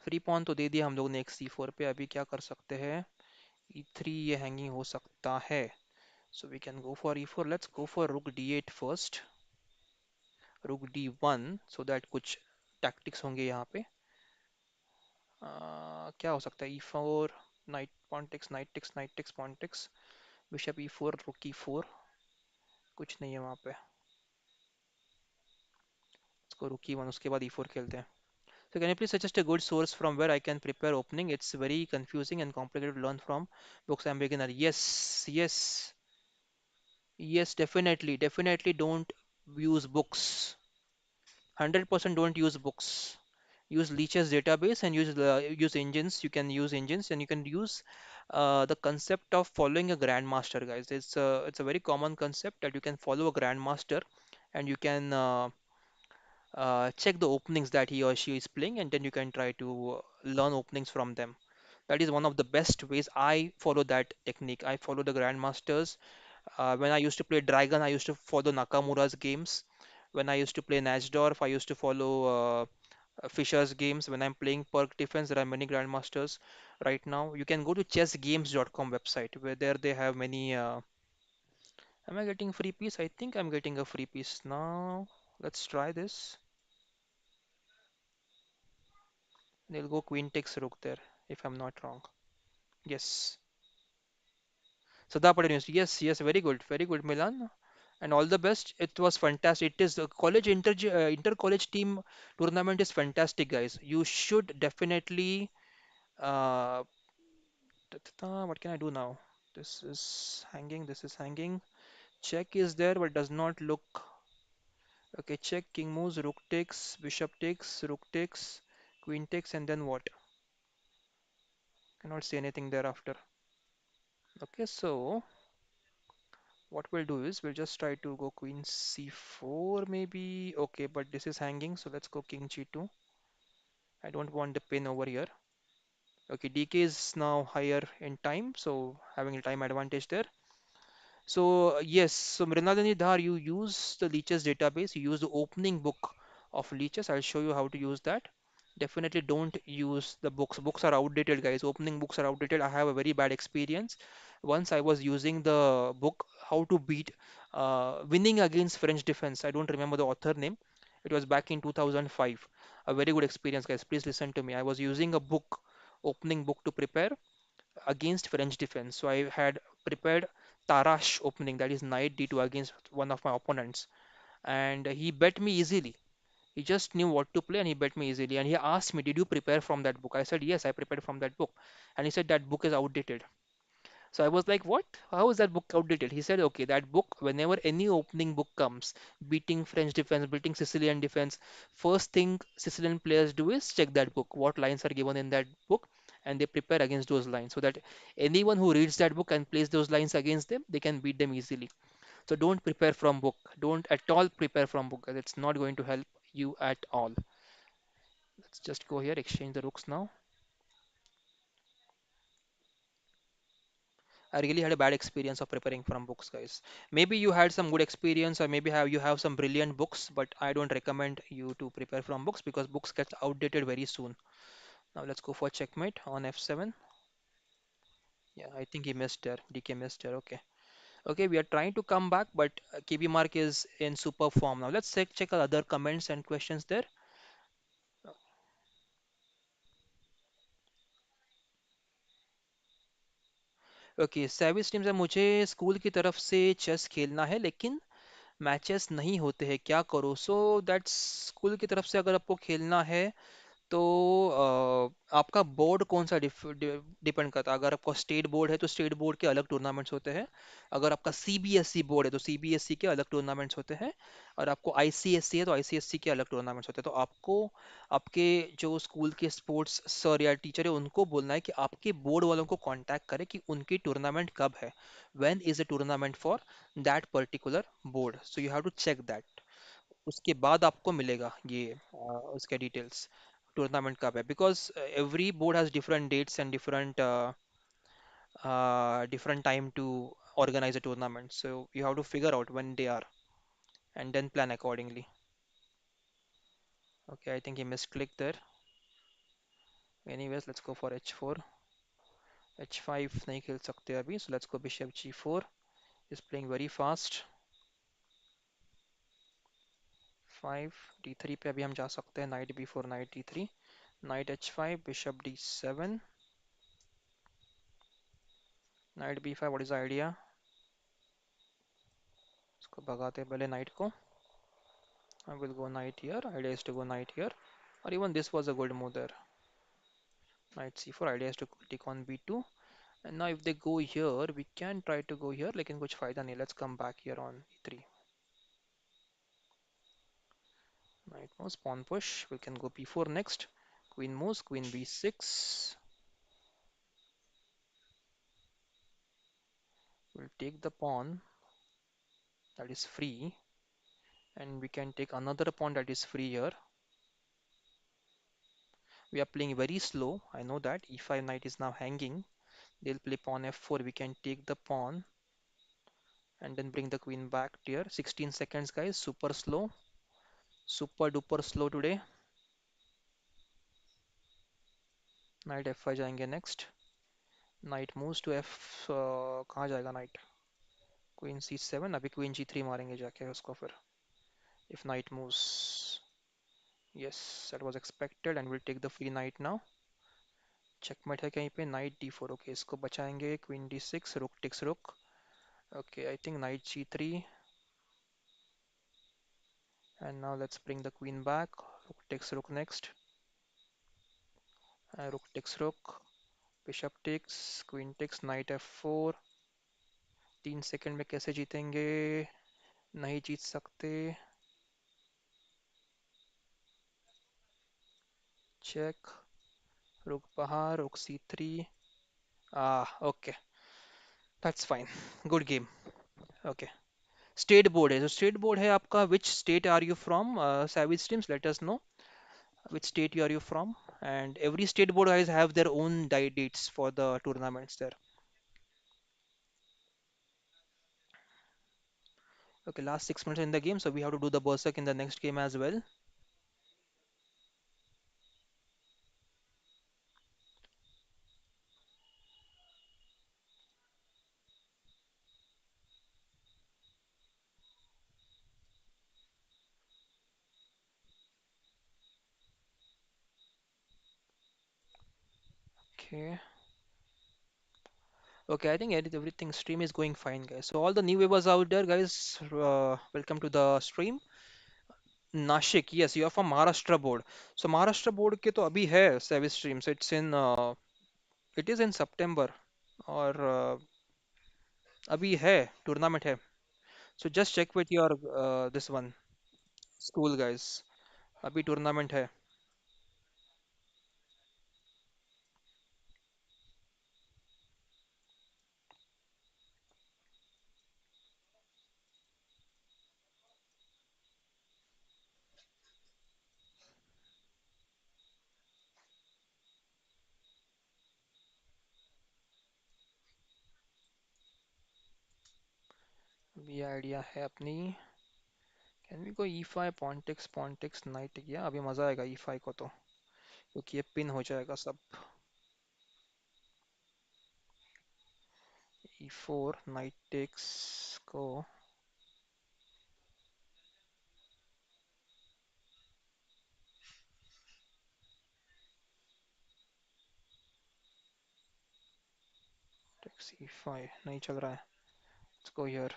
Free pawn तो दे दिया हम लोग ने एक C4 पे. अभी क्या कर सकते हैं? E3 ये हैंगिंग हो सकता है. So we can go for E4. Let's go for Rook D8 first. Rook D1 so that कुछ tactics होंगे यहाँ पे. क्या हो सकता है? E4, knight pawn takes, knight takes, knight takes, pawn takes, bishop E4, rook E4. कुछ नहीं है वहाँ पे. इसको rook E1 उसके बाद E4 खेलते हैं. So can you please suggest a good source from where I can prepare opening? It's very confusing and complicated to learn from books. I'm beginner. Yes, yes, yes, definitely, definitely don't use books. 100% don't use books. Use Leech's database and use engines. You can use engines and you can use the concept of following a grandmaster, guys. It's a very common concept that you can follow a grandmaster and you can check the openings that he or she is playing, and then you can try to learn openings from them. That is one of the best ways. I follow that technique. I follow the grandmasters. When I used to play Dragon, I used to follow Nakamura's games. When I used to play Najdorf, I used to follow Fisher's games. When I'm playing Perk Defense, there are many grandmasters right now. You can go to chessgames.com website where there they have many. Am I getting free piece? I think I'm getting a free piece now. Let's try this. They'll go queen takes rook there, if I'm not wrong. Yes. Sada Patel, yes, yes, very good, Milan, and all the best. It was fantastic. It is a college inter college team tournament is fantastic, guys. You should definitely. Uh, what can I do now? This is hanging. This is hanging. Check is there, but does not look. Okay, check. King moves. Rook takes. Bishop takes. Rook takes. Queen takes, and then what? Cannot see anything thereafter. Okay, so what we'll do is we'll just try to go queen c4 maybe. Okay, but this is hanging, so let's go king g2. I don't want the pin over here. Okay, DK is now higher in time, so having a time advantage there. So yes, so Mrinalini Dhar, you use the Leeches database, you use the opening book of Leeches. I'll show you how to use that. Definitely don't use the books. Books are outdated, guys. Opening books are outdated. I have a very bad experience. Once I was using the book How to Beat Winning Against French Defense. I don't remember the author name. It was back in 2005. A very good experience, guys. Please listen to me. I was using a book, opening book to prepare against French defense. So I had prepared Tarash opening, that is knight d2 against one of my opponents, and he bet me easily. He just knew what to play and he bet me easily. And he asked me, "Did you prepare from that book?" I said, "Yes, I prepared from that book." And he said, "That book is outdated." So I was like, "What? How is that book outdated?" He said, "Okay, that book, whenever any opening book comes, beating French defense, beating Sicilian defense, first thing Sicilian players do is check that book, what lines are given in that book, and they prepare against those lines so that anyone who reads that book and plays those lines against them, they can beat them easily. So don't prepare from book. Don't at all prepare from book. It's not going to help you at all." Let's just go here, exchange the rooks now. I really had a bad experience of preparing from books, guys. Maybe you had some good experience, or maybe have you have some brilliant books, but I don't recommend you to prepare from books because books get outdated very soon. Now let's go for checkmate on f7. Yeah, I think he missed there. DK missed there. Okay. Okay, we are trying to come back, but KB Mark is in super form now. Let's check other comments and questions there. Okay, सेविस team से मुझे school की तरफ से chess खेलना है, लेकिन matches नहीं होते हैं, क्या करूँ? सो दैट्स, स्कूल की तरफ से अगर आपको खेलना है तो आपका बोर्ड कौन सा डिपेंड करता है। अगर आपका स्टेट बोर्ड है तो स्टेट बोर्ड के अलग टूर्नामेंट्स होते हैं। अगर आपका सीबीएसई बोर्ड है तो सीबीएसई के अलग टूर्नामेंट्स होते हैं। और आपको आईसीएसई है तो आईसीएसई के अलग टूर्नामेंट्स होते हैं। तो आपको आपके जो स्कूल के स्पोर्ट्स सर या टीचर है उनको बोलना है कि आपके बोर्ड वालों को कांटेक्ट करें कि उनकी टूर्नामेंट कब है, when is a tournament for that particular board, so you have to check that. उसके बाद आपको मिलेगा ये उसके डिटेल्स, टूर्नामेंट कब है, because every board has different dates and different time to organize a tournament, so you have to figure out when they are and then plan accordingly. Okay, I think he misclicked there. Anyways, let's go for h4. h5 नहीं खेल सकते अभी, so let's go bishop g4. Is playing very fast. 5 d3 पे अभी हम जा सकते हैं, knight b4 knight d3, knight h5 bishop d7, knight b5. What is the idea? इसको भगाते हैं पहले knight को. I will go knight here. Idea is to go knight here, or even this was a good move there. Knight c4. Idea is to take on b2. And now if they go here, we can try to go here, लेकिन कुछ फायदा नहीं. Let's come back here on e3. Knight moves, pawn push. We can go b4 next. Queen moves, queen b6. We'll take the pawn that is free, and we can take another pawn that is free here. We are playing very slow. I know that. e5 knight is now hanging. They'll play pawn f4. We can take the pawn and then bring the queen back here. 16 seconds, guys. Super slow. Super duper slow today. Knight f5 जाएंगे next. Knight moves to f. कहाँ जाएगा knight? Queen c7. अभी queen g3 मारेंगे जाके उसको फिर. If knight moves. Yes, that was expected, and we'll take the free knight now. Checkmate है कहीं पे. Knight d4. Okay, इसको बचाएंगे. Queen d6. Rook takes rook. Okay, I think knight g3. And now let's bring the queen back. Rook takes rook next. Rook takes rook. Bishop takes. Queen takes. Knight f4. 3 second में कैसे जीतेंगे? नहीं जीत सकते. Check. रुक बाहर. Rook c3. Okay, that's fine. Good game. Okay, state board है. जो state board है आपका, which state are you from? savage teams, let us know which state you are you from, and every state board guys have their own dates for the tournaments there. Okay, last 6 minutes in the game, so we have to do the berserk in the next game as well. Okay. Okay, I think everything stream is going fine, guys. So all the new viewers out there, guys, welcome to the stream. Nashik, yes, you are from Maharashtra board. So Maharashtra board के तो अभी है service streams. It is in September, और अभी है tournament है. So just check with your this one school guys. अभी tournament है. ये आइडिया है अपनी. Can we go e5 pawn takes knight गया. अभी मजा आएगा e5 को तो, क्योंकि ये पिन हो जाएगा सब. e4 knight takes को. C5 नहीं चल रहा है. Let's go here.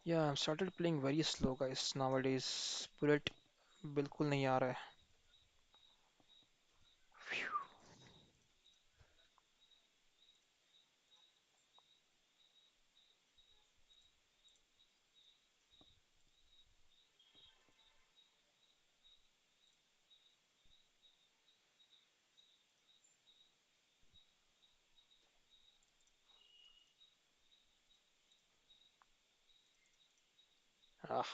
Yeah, I've started playing very slow guys nowadays. Bullet बिल्कुल नहीं आ रहा है. Ah,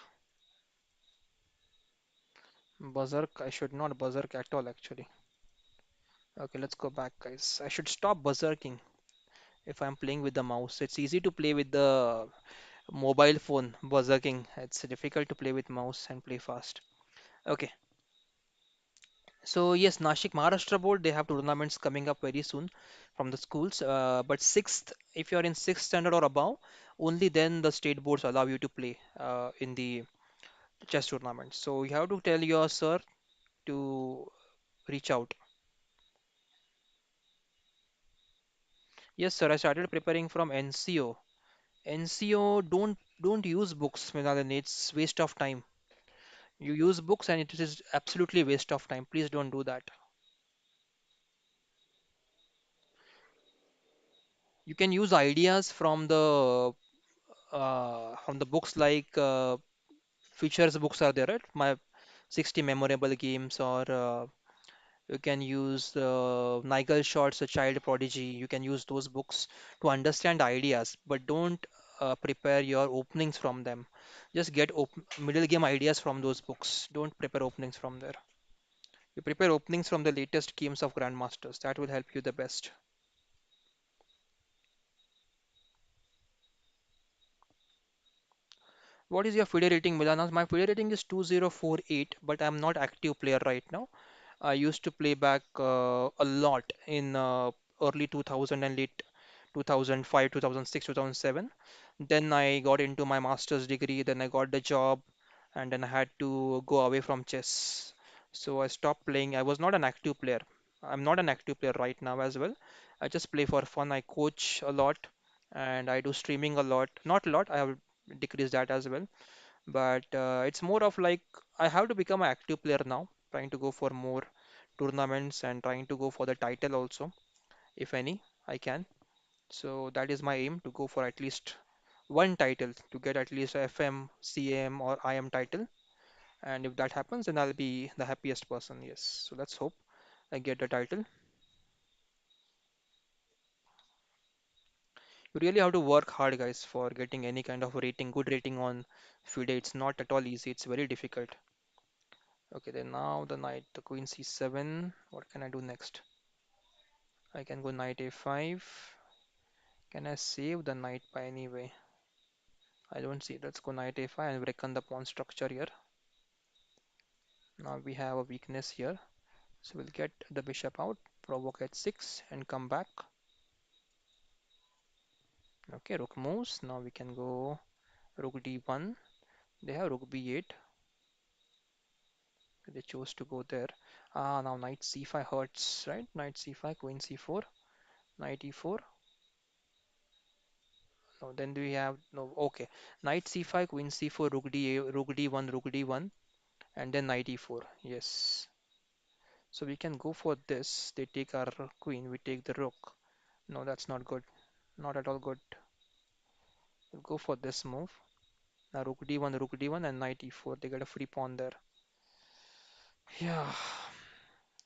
berserk. I should not berserk at all actually. Okay, let's go back guys. I should stop berserking if I'm playing with the mouse. It's easy to play with the mobile phone berserking. It's difficult to play with mouse and play fast. Okay, so yes, Nashik Maharashtra board, they have tournaments coming up very soon from the schools. But sixth, if you're in sixth standard or above, only then the state boards allow you to play in the chess tournament. So you have to tell your sir to reach out. Yes, sir, I started preparing from NCO. NCO, don't use books, Mrinalini. It's waste of time. You use books and it is absolutely waste of time. Please don't do that. You can use ideas from the books like features books are there, right? My 60 memorable games, or you can use Nigel Short's A Child Prodigy. You can use those books to understand ideas, but don't prepare your openings from them. Just get op middle game ideas from those books. Don't prepare openings from there. You prepare openings from the latest games of Grandmasters. That will help you the best. What is your FIDE rating, Milanas? My FIDE rating is 2048, but I'm not active player right now. I used to play back a lot in early 2000 and late 2005, 2006, 2007. Then I got into my master's degree, then I got the job, and then I had to go away from chess. So I stopped playing. I was not an active player. I'm not an active player right now as well. I just play for fun. I coach a lot and I do streaming a lot. Not a lot, I have decreased that as well. But it's more of like I have to become an active player now, trying to go for more tournaments and trying to go for the title also, if any, I can. So that is my aim to go for at least one title, to get at least a FM, CM, or IM title. And if that happens, then I'll be the happiest person. Yes. So let's hope I get the title. You really have to work hard, guys, for getting any kind of rating, good rating on FIDE. It's not at all easy. It's very difficult. Okay, then now the knight, the queen c7. What can I do next? I can go knight a5. Can I save the knight by any way? I don't see. Let's go knight a5 and break on the pawn structure here. Now we have a weakness here. So we'll get the bishop out, provoke h6 and come back. Okay, rook moves. Now we can go rook d1. They have rook b8. They chose to go there. Ah, now knight c5 hurts, right? Knight c5, queen c4, knight e4. No, then we have no. Okay, knight c5, queen c4, rook d1, rook d1, and then knight e4. Yes. So we can go for this. They take our queen, we take the rook. No, that's not good. Not at all good. We'll go for this move. Now rook d1, and knight e4. They get a free pawn there. Yeah.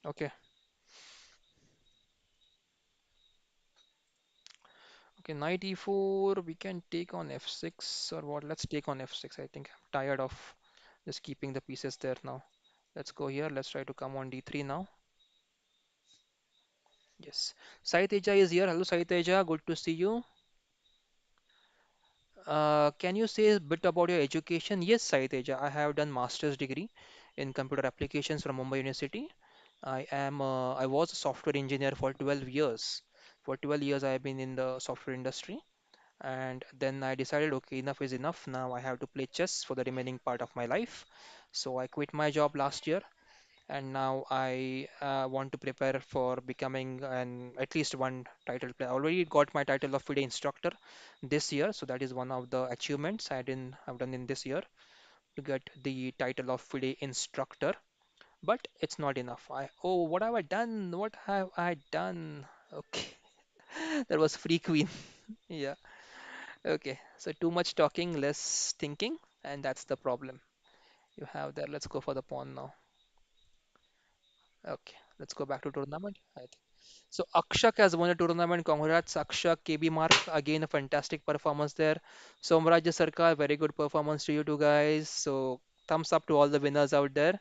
Okay. Okay, knight e4. We can take on f6 or what? Let's take on f6. I think I'm tired of just keeping the pieces there now. Let's go here. Let's try to come on d3 now. Yes. Sai Teja is here. Hello, Sai Teja. Good to see you. Can you say a bit about your education? Yes, Sai Teja. I have done master's degree in computer applications from Mumbai University. I was a software engineer for 12 years. For 12 years, I have been in the software industry. And then I decided, okay, enough is enough. Now I have to play chess for the remaining part of my life. So I quit my job last year and now I want to prepare for becoming an at least one title player. I already got my title of FIDE instructor this year, so that is one of the achievements I've done in this year to get the title of FIDE instructor. But it's not enough. What have I done? What have I done? Okay, that was free queen. Yeah. Okay. So too much talking, less thinking, and that's the problem you have there. Let's go for the pawn now. Okay. Let's go back to tournament. So Akshak has won a tournament. Congrats, Akshak. KB Mark, again a fantastic performance there. Somrajya Sarkar, very good performance to you two guys. So thumbs up to all the winners out there.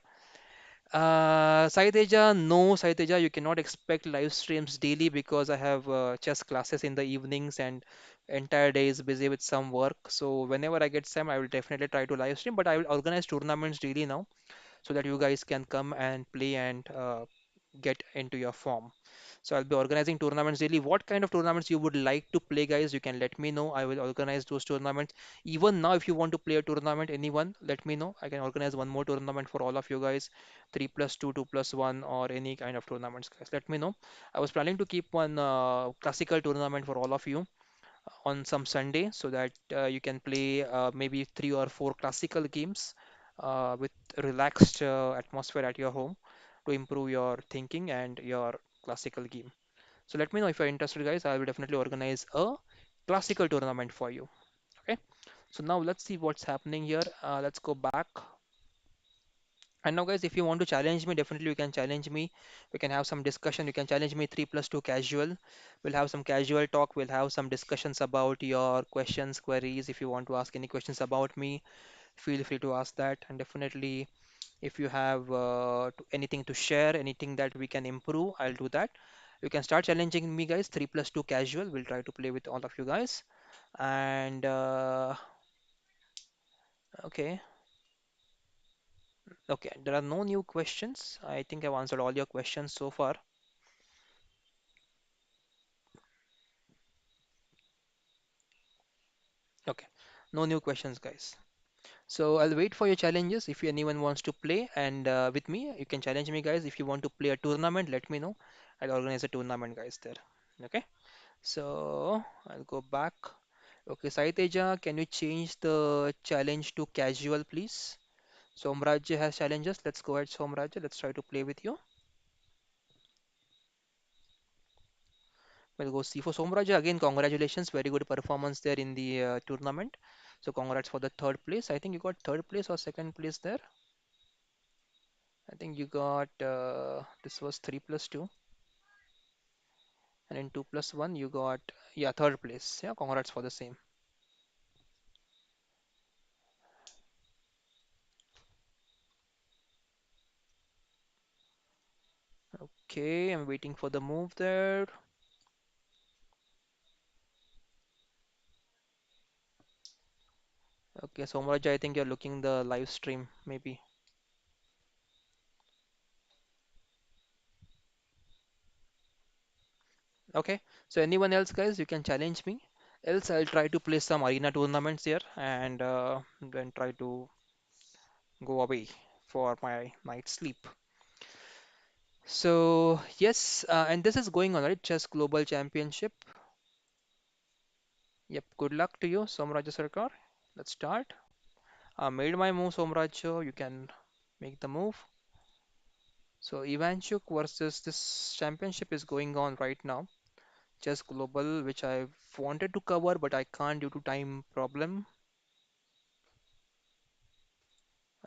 Saiteja, no, Saiteja, you cannot expect live streams daily because I have chess classes in the evenings and entire day is busy with some work. So whenever I get time, I will definitely try to live stream. But I will organize tournaments daily now so that you guys can come and play and get into your form. So I'll be organizing tournaments daily. What kind of tournaments you would like to play, guys? You can let me know. I will organize those tournaments. Even now, if you want to play a tournament, anyone, let me know. I can organize one more tournament for all of you guys. 3 plus 2, 2 plus 1, or any kind of tournaments, guys. Let me know. I was planning to keep one classical tournament for all of you on some Sunday so that you can play maybe 3 or 4 classical games with relaxed atmosphere at your home to improve your thinking and your classical game. So let me know if you're interested, guys. I will definitely organize a classical tournament for you. Okay. So now let's see what's happening here. Let's go back. And now, guys, if you want to challenge me, definitely you can challenge me. We can have some discussion. You can challenge me 3 plus 2 casual. We'll have some casual talk. We'll have some discussions about your questions, queries. If you want to ask any questions about me, feel free to ask that. And definitely, if you have anything to share, anything that we can improve, I'll do that. You can start challenging me, guys. 3 plus 2 casual. We'll try to play with all of you guys. And okay, okay. There are no new questions. I think I've answered all your questions so far. Okay, no new questions, guys. So I'll wait for your challenges. If anyone wants to play and with me, you can challenge me, guys. If you want to play a tournament, let me know. I'll organize a tournament, guys, there. Okay. So I'll go back. Okay, Saiteja, can you change the challenge to casual, please? Somrajya has challenges. Let's go ahead, Somrajya. Let's try to play with you. We'll go see for Somrajya. Again, congratulations. Very good performance there in the tournament. So congrats for the third place. I think you got third place or second place there. I think you got this was 3 plus 2, and in 2 plus 1 you got, yeah, third place. Yeah, congrats for the same. Okay, I'm waiting for the move there. Okay, Somraj, I think you're looking the live stream, maybe. Okay, so anyone else, guys, you can challenge me. Else, I'll try to play some arena tournaments here and then try to go away for my night sleep. So yes, and this is going on, right? Chess Global Championship. Yep, good luck to you, Somraj Sarkar. Let's start. I made my move, Somraj. You can make the move. So Ivanchuk versus this championship is going on right now. Chess Global, which I wanted to cover, but I can't due to time problem.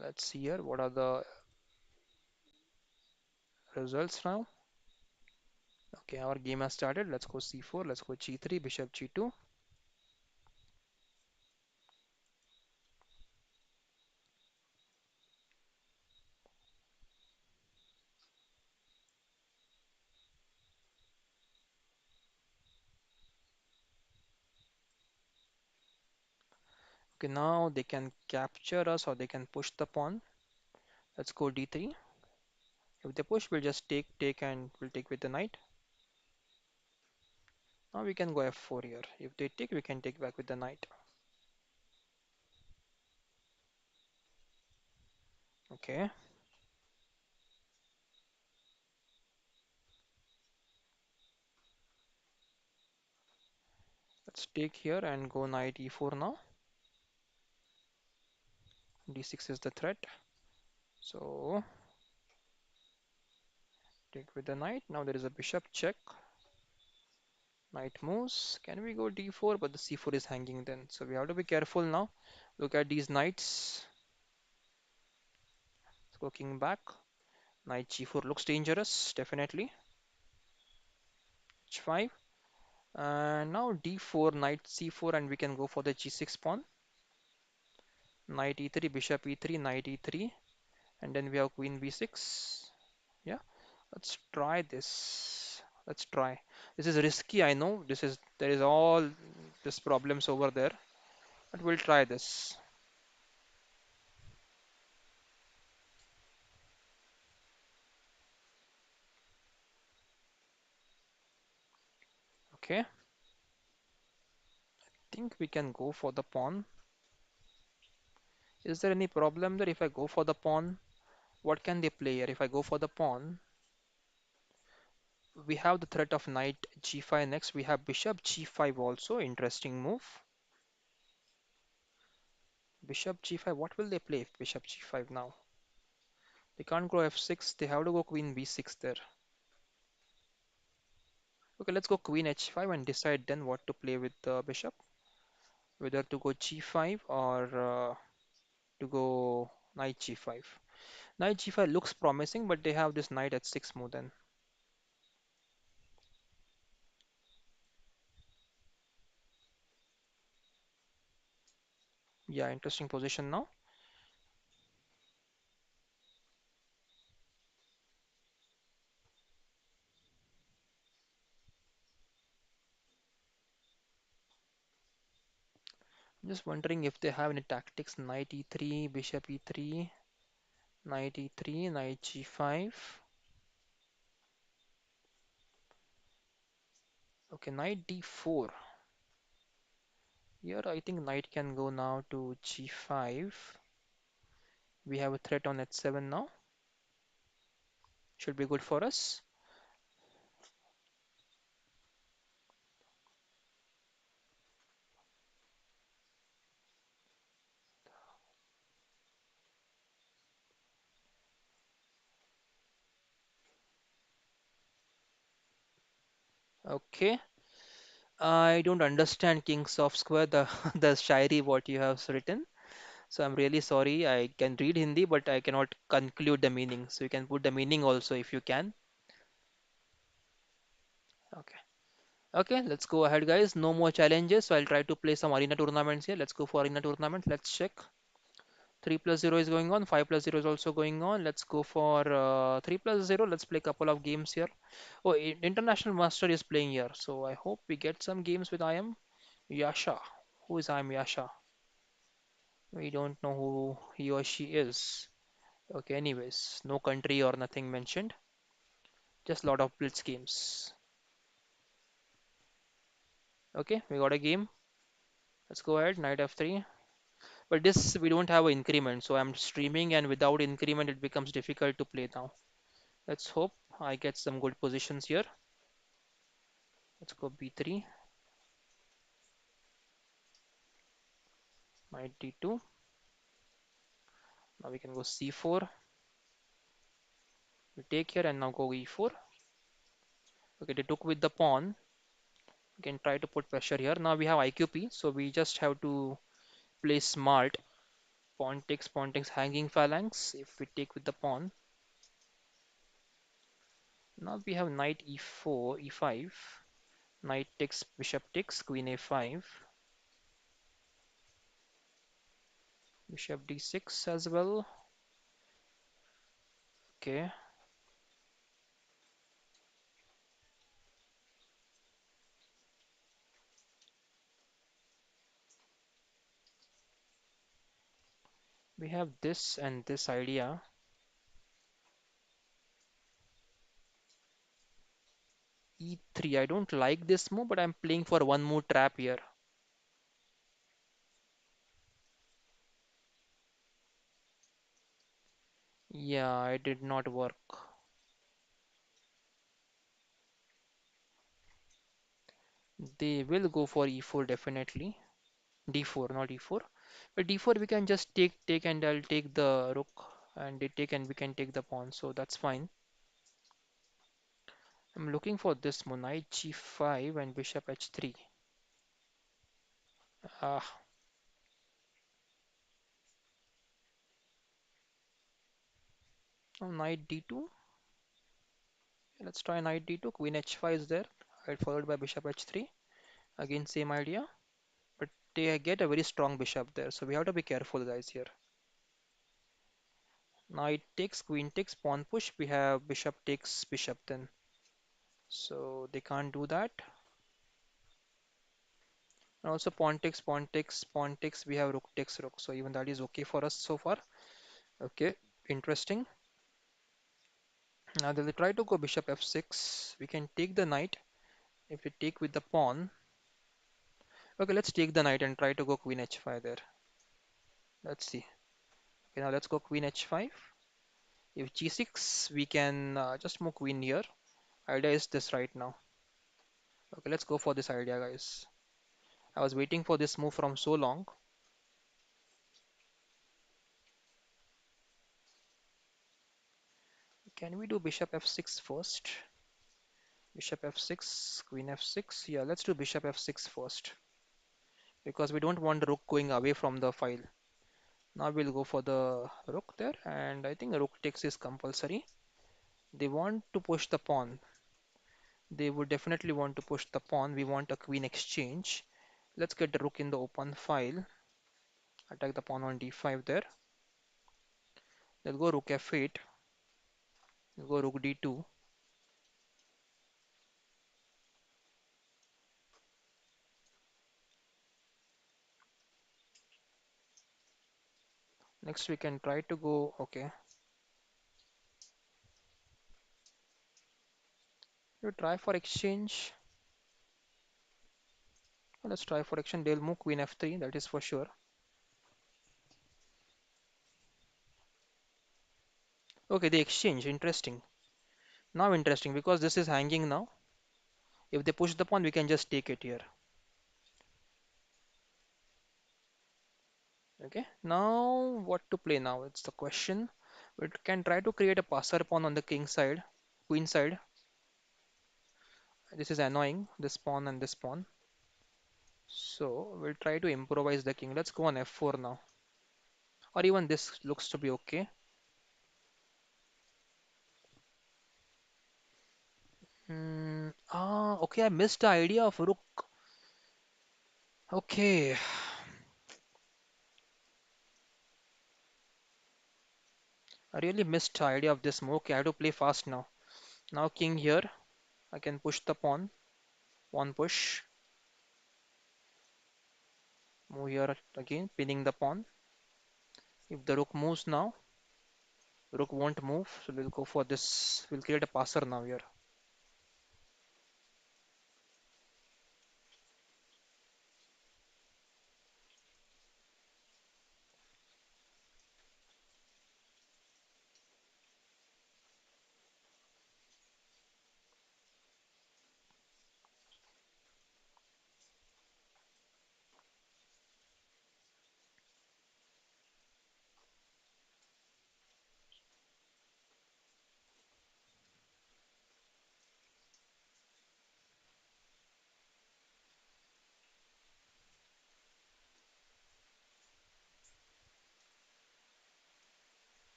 Let's see here. What are the results now? Okay, our game has started. Let's go c4. Let's go g3, bishop g2. Okay, now they can capture us or they can push the pawn. Let's go d3. If they push, we'll just take, and we'll take with the knight. Now we can go f4 here. If they take, we can take back with the knight. Okay. Let's take here and go knight e4 now. d6 is the threat. So take with the knight. Now there is a bishop check. Knight moves. Can we go d4? But the c4 is hanging then. So we have to be careful now. Look at these knights. So king back. Knight g4 looks dangerous, definitely. h5. And now d4, knight c4, and we can go for the g6 pawn. Knight e3, bishop e3, knight e3, and then we have queen b6. Yeah, let's try this. Let's try. This is risky, I know. There is all this problems over there, but we'll try this. Okay, think we can go for the pawn. Is there any problem there if I go for the pawn? What can they play here? If I go for the pawn, we have the threat of knight g5 next. We have bishop g5 also. Interesting move. Bishop g5. What will they play if bishop g5 now? They can't go f6. They have to go queen b6 there. Okay, let's go queen h5 and decide then what to play with the bishop. Whether to go g5 or to go knight g5. Knight g5 looks promising, but they have this knight h6 move then. Yeah, interesting position now. I'm just wondering if they have any tactics. Knight e3, bishop e3, knight e3, knight g5. Okay, knight d4. Here I think knight can go now to g5. We have a threat on h7 now. Should be good for us. Okay. I don't understand Kings of Square, the the shairi what you have written. So I'm really sorry. I can read Hindi, but I cannot conclude the meaning. So you can put the meaning also if you can. Okay. Okay, let's go ahead, guys. No more challenges. So I'll try to play some arena tournaments here. Let's go for arena tournament. Let's check. 3 plus 0 is going on. 5 plus 0 is also going on. Let's go for 3 plus 0. Let's play a couple of games here. Oh, International Master is playing here. So I hope we get some games with I am Yasha. Who is I am Yasha? We don't know who he or she is. Okay, anyways, no country or nothing mentioned. Just lot of blitz games. Okay, we got a game. Let's go ahead. Knight f3. But this we don't have an increment, so I'm streaming and without increment it becomes difficult to play now. Let's hope I get some good positions here. Let's go b3, knight d2. Now we can go c4. We take here and now go e4. Okay, they took with the pawn. We can try to put pressure here. Now we have IQP, so we just have to play smart. Pawn takes hanging phalanx. If we take with the pawn, now we have knight e4, e5. Knight takes, bishop takes, queen a5. Bishop d6 as well. Okay, we have this and this idea. E3, I don't like this move, but I'm playing for one more trap here. Yeah, it did not work. They will go for e4 definitely. D4, not e4. But d4 we can just take and I'll take the rook and they take and we can take the pawn. So that's fine. I'm looking for this move, knight g5 and bishop h3. Ah, oh, knight d2. Let's try knight d2. Queen h5 is there. Right, followed by bishop h3. Again, same idea. But they get a very strong bishop there. So we have to be careful, guys, here. Knight takes, queen takes, pawn push. We have bishop takes bishop then. So they can't do that. And also pawn takes, pawn takes, pawn takes. We have rook takes rook. So even that is okay for us so far. Okay, interesting. Now they'll try to go bishop f6. We can take the knight. If we take with the pawn, okay, let's take the knight and try to go queen h5 there. Let's see. Okay, now let's go queen h5. If g6, we can just move queen here. Idea is this right now. Okay, let's go for this idea, guys. I was waiting for this move from so long. Can we do bishop f6 first? Bishop f6, queen f6. Yeah, let's do bishop f6 first because we don't want the rook going away from the file. Now we'll go for the rook there, and I think rook takes is compulsory. They want to push the pawn. They would definitely want to push the pawn. We want a queen exchange. Let's get the rook in the open file. Attack the pawn on d5 there. They'll go rook f8. They'll go rook d2. Next we can try to go, okay. You try for exchange. Let's try for exchange. They'll move queen f3, that is for sure. Okay, they exchange. Interesting. Now interesting because this is hanging now. If they push the pawn, we can just take it here. Okay, now what to play now? It's the question. We can try to create a passer pawn on the king side, queen side. This is annoying, this pawn and this pawn. So we'll try to improvise the king. Let's go on f4 now. Or even this looks to be okay. Okay, I missed the idea of rook. Okay, I really missed the idea of this move. Okay, I have to play fast now. Now king here. I can push the pawn. Pawn push. Move here again, pinning the pawn. If the rook moves now, rook won't move. So we'll go for this. We'll create a passer now here.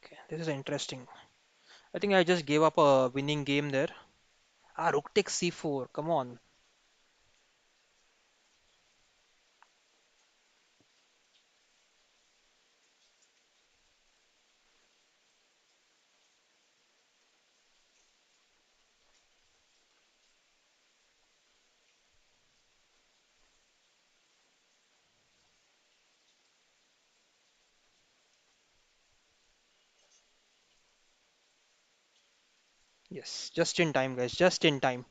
Okay, this is interesting. I think I just gave up a winning game there. Ah, rook takes c4. Come on. Yes, just in time, guys. Just in time.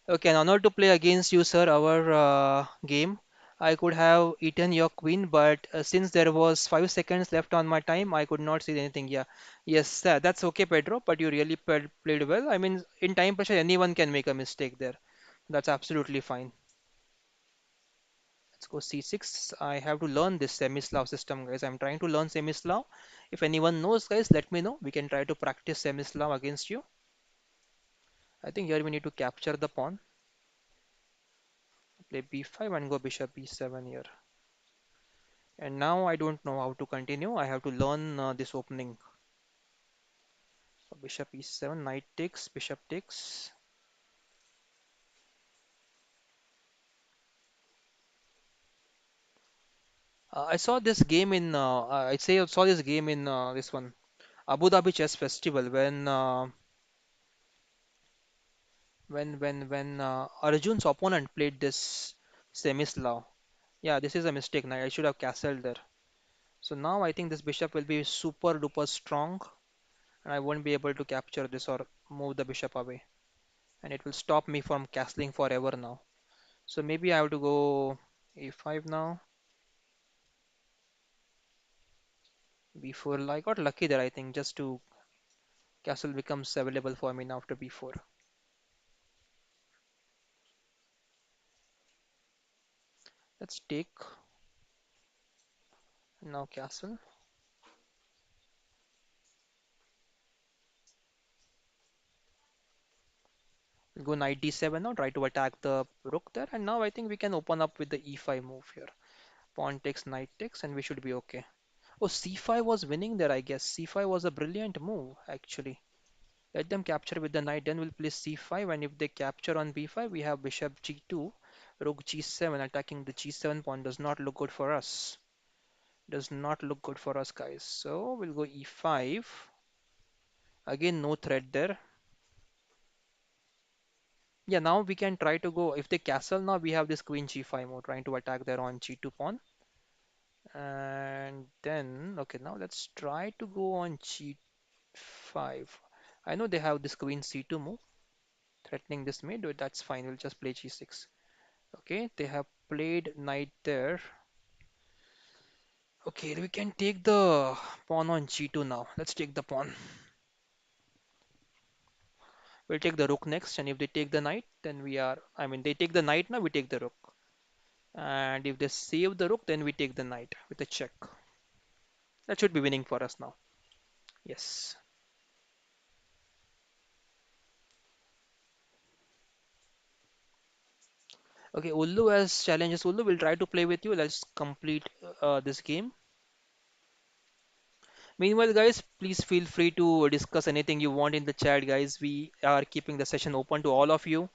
Okay, an honor to play against you, sir. Our game. I could have eaten your queen, but since there was 5 seconds left on my time, I could not see anything. Yeah, yes, that's okay, Pedro. But you really played well. I mean, in time pressure, anyone can make a mistake there. That's absolutely fine. Let's go C6. I have to learn this Semislav system, guys. I'm trying to learn Semislav. If anyone knows, guys, let me know. We can try to practice Semislav against you. I think here we need to capture the pawn. Play b5 and go bishop b7 here. And now I don't know how to continue. I have to learn this opening. So bishop e7, knight takes, bishop takes. I saw this game in, I say I saw this game in this one, Abu Dhabi Chess Festival when Arjun's opponent played this Semislav. Yeah, this is a mistake. Now I should have castled there. So now I think this bishop will be super duper strong, and I won't be able to capture this or move the bishop away, and it will stop me from castling forever now. So maybe I have to go a5 now. b4. I got lucky there, I think, just to castle becomes available for me now after b4. Let's take now castle. We'll go knight d7 now, try to attack the rook there, and now I think we can open up with the e5 move here. Pawn takes, knight takes, and we should be okay. Oh, c5 was winning there, I guess. c5 was a brilliant move, actually. Let them capture with the knight, then we'll play c5, and if they capture on b5, we have bishop g2, rook g7, attacking the g7 pawn does not look good for us. Does not look good for us, guys. So we'll go e5. Again, no threat there. Yeah, now we can try to go. If they castle now, we have this queen g5 mode, trying to attack their on g2 pawn. And then, okay, now let's try to go on g5. I know they have this queen c2 move, threatening this mate, but that's fine. We'll just play g6. Okay, they have played knight there. Okay, we can take the pawn on g2 now. Let's take the pawn. We'll take the rook next, and if they take the knight, then we are, I mean, they take the knight now, we take the rook. And if they save the rook, then we take the knight with a check. That should be winning for us now. Yes. Okay, Ullu has challenges. Ullu will try to play with you. Let's complete this game. Meanwhile, guys, please feel free to discuss anything you want in the chat, guys. We are keeping the session open to all of you.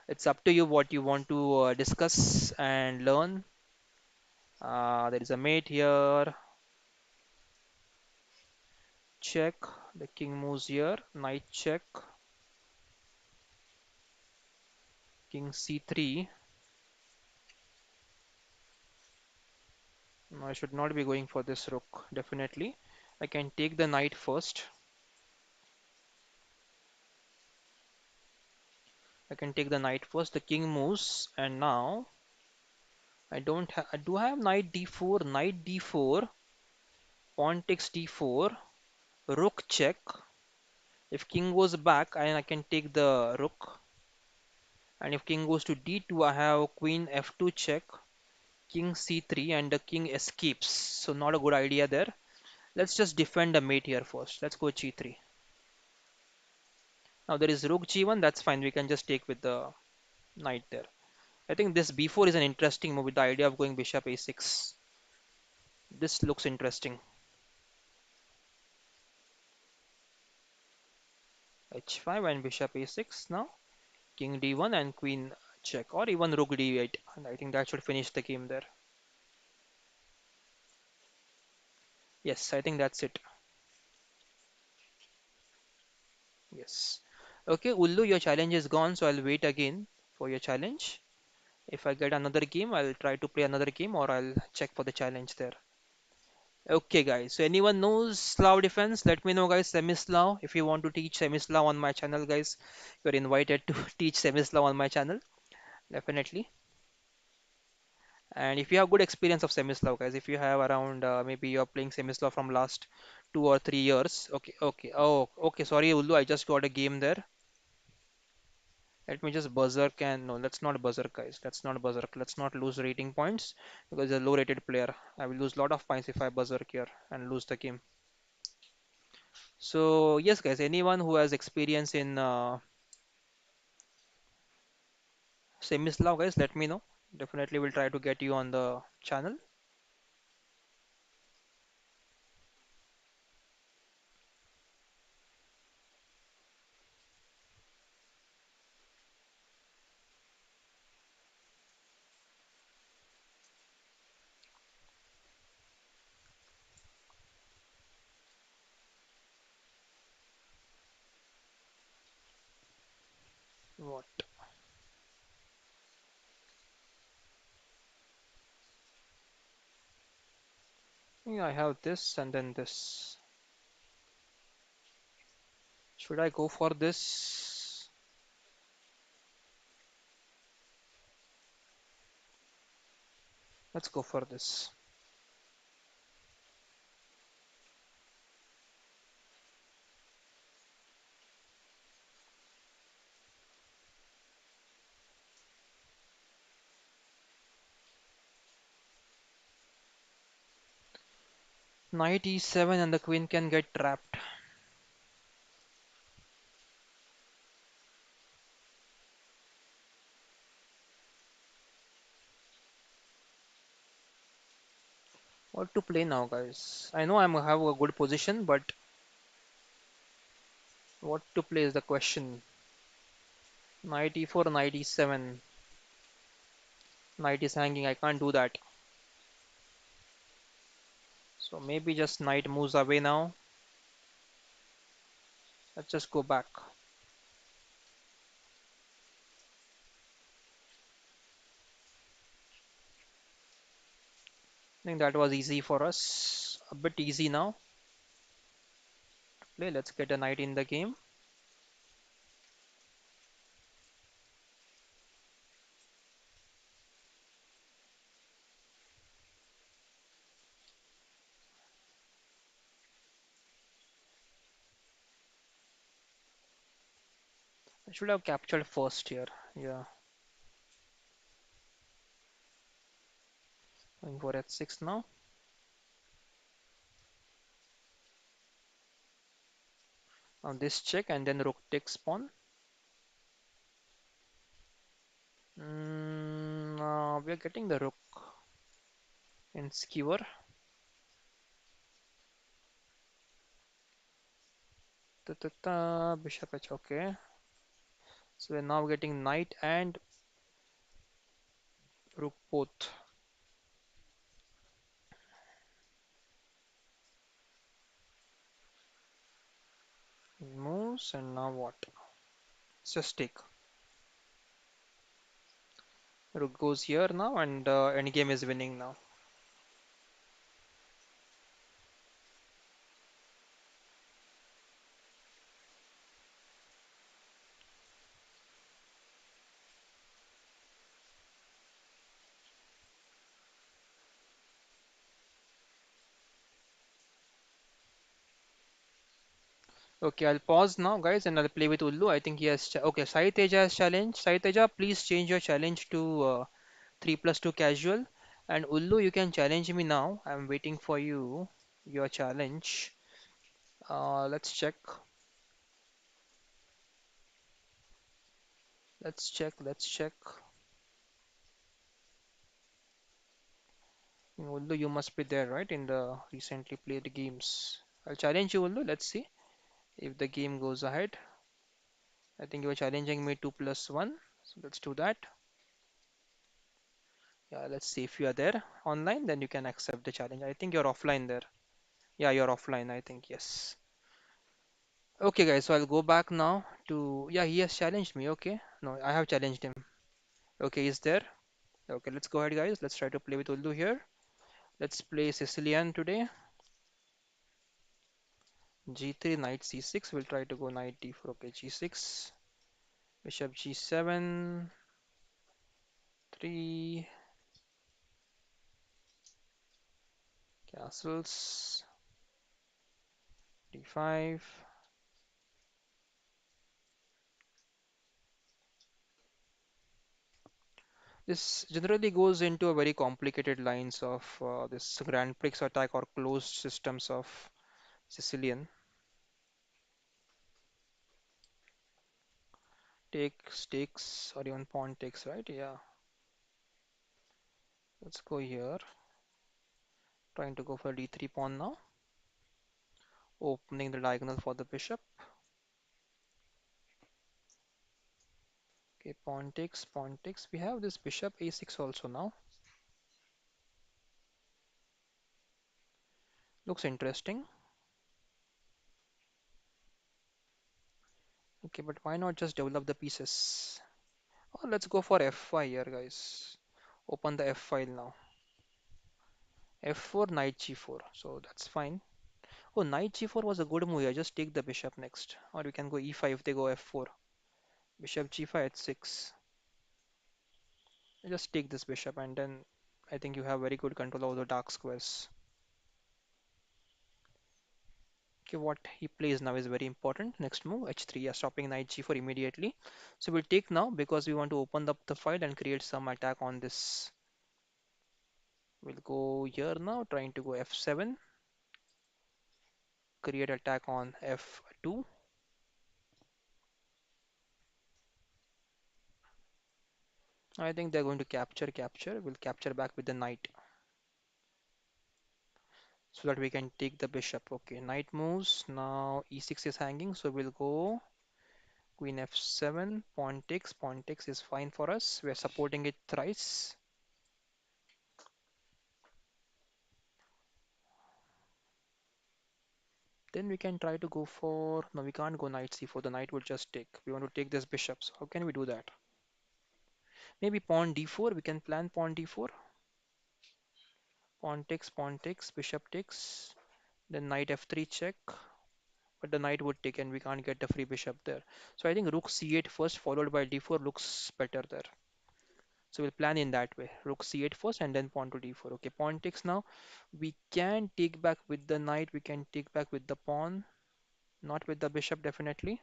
It's up to you what you want to discuss and learn. There is a mate here. Check. The king moves here. Knight check. King c3. No, I should not be going for this rook, definitely. I can take the knight first. I can take the knight first. The king moves, and now I don't have. Do I have knight d4? Knight d4. Pawn takes d4. Rook check. If king goes back, I can take the rook. And if king goes to d2, I have queen f2 check. King c3, and the king escapes. So not a good idea there. Let's just defend the mate here first. Let's go g3. Now there is rook g1. That's fine. We can just take with the knight there. I think this b4 is an interesting move with the idea of going bishop a6. This looks interesting. h5 and bishop a6 now. King d1 and queen check, or even rook d8. And I think that should finish the game there. Yes, I think that's it. Yes. Okay, Ullu, your challenge is gone, so I'll wait again for your challenge. If I get another game, I'll try to play another game or I'll check for the challenge there. Okay, guys. So anyone knows Slav defense? Let me know, guys. Semislav. If you want to teach Semislav on my channel, guys, you're invited to teach Semislav on my channel. Definitely. And if you have good experience of Semislav, guys, if you have around maybe you're playing Semislav from last 2 or 3 years. Okay, okay. Oh, okay. Sorry, Ullu, I just got a game there. Let me just berserk and no, let's not berserk, guys. Let's not berserk. Let's not lose rating points because he's a low-rated player. I will lose a lot of points if I berserk here and lose the game. So yes, guys, anyone who has experience in Semislav, guys, let me know. Definitely will try to get you on the channel. What? Yeah, I have this and then this. Should I go for this? Let's go for this. Knight e7 and the queen can get trapped. What to play now, guys? I know I have a good position, but what to play is the question. Knight e4, knight e7. Knight is hanging. I can't do that. So maybe just knight moves away now. Let's just go back. I think that was easy for us. A bit easy now. Play. Let's get a knight in the game. I should have captured first here. Yeah. Going for h6 now. Now this check and then rook takes pawn. We are getting the rook in skewer. Ta -ta -ta, bishop h. Okay. So we're now getting knight and rook both moves. And now what? Let's just take. Rook goes here now, and endgame is winning now. Okay, I'll pause now, guys, and I'll play with Ullu. I think he has. Okay, Sai Teja has challenge. Sai Teja, please change your challenge to 3+2 casual. And Ullu, you can challenge me now. I'm waiting for you. Your challenge. Let's check. Let's check. Let's check. Ullu, you must be there, right? In the recently played games. I'll challenge you, Ullu. Let's see if the game goes ahead. I think you were challenging me 2+1. So let's do that. Yeah, let's see if you are there online, then you can accept the challenge. I think you're offline there. Yeah, you're offline, I think, yes. Okay, guys, so I'll go back now to, yeah, he has challenged me. Okay, no, I have challenged him. Okay, he's there. Okay, let's go ahead, guys. Let's try to play with Uldu here. Let's play Sicilian today. G3, knight C6. We'll try to go knight D4. Okay, G6, bishop G7, 3, Castles, d5. This generally goes into a very complicated lines of this Grand Prix attack or closed systems of Sicilian. Takes or even pawn takes, right? Yeah. Let's go here. Trying to go for d3 pawn now. Opening the diagonal for the bishop. Okay, pawn takes, pawn takes. We have this bishop a6 also now. Looks interesting. Okay, but why not just develop the pieces? Oh, let's go for f5 here, guys. Open the f file now. f4, knight g4. So that's fine. Oh, knight g4 was a good move here. Just take the bishop next. Or we can go e5 if they go f4. Bishop g5 at 6. Just take this bishop and then I think you have very good control over the dark squares. Okay, what he plays now is very important. Next move, h3, yeah, stopping knight g4 immediately. So we'll take now because we want to open up the file and create some attack on this. We'll go here now, trying to go f7, create attack on f2. I think they're going to capture. We'll capture back with the knight so that we can take the bishop. Okay, knight moves. Now e6 is hanging, so we'll go queen f7, pawn takes. Pawn takes is fine for us. We are supporting it thrice. Then we can try to go for, no, we can't go knight c4. The knight will just take. We want to take this bishop. So how can we do that? Maybe pawn d4. We can plan pawn d4. Pawn takes, bishop takes. Then knight f3 check. But the knight would take and we can't get the free bishop there. So I think rook c8 first followed by d4 looks better there. So we'll plan in that way. Rook c8 first and then pawn to d4. Okay, pawn takes now. We can take back with the knight. We can take back with the pawn. Not with the bishop definitely.